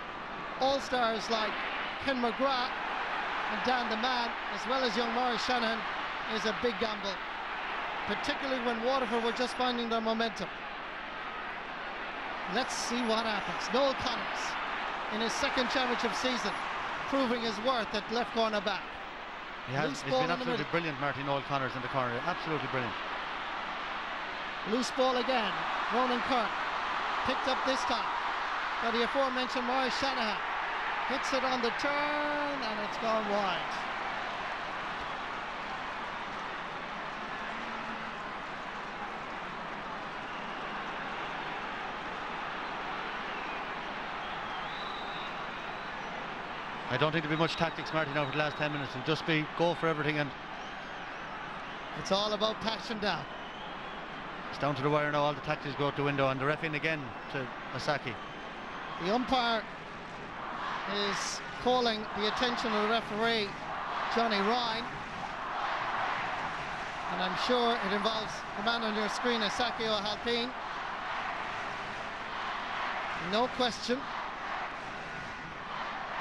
All-Stars like Ken McGrath and Dan the Man, as well as young Maurice Shanahan, is a big gamble, particularly when Waterford were just finding their momentum. Let's see what happens. Noel Connors, in his 2nd championship season, proving his worth at left corner back. He's been absolutely brilliant, Marty Noel Connors in the corner. Absolutely brilliant. Loose ball again. Ronan Kirk picked up this time by the aforementioned Maurice Shanahan. Hits it on the turn and it's gone wide. I don't think there'll be much tactics, Marty, now for the last 10 minutes. It'll just be go for everything, and it's all about passion down. It's down to the wire now. All the tactics go out the window, and the ref in again to Asaki. The umpire is calling the attention of the referee, Johnny Ryan, and I'm sure it involves the man on your screen, Asaki O'Halpine. No question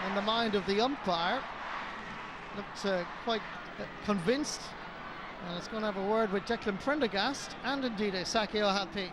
in the mind of the umpire. Looked quite convinced, and it's going to have a word with Declan Prendergast and indeed Asaki O'Halpine.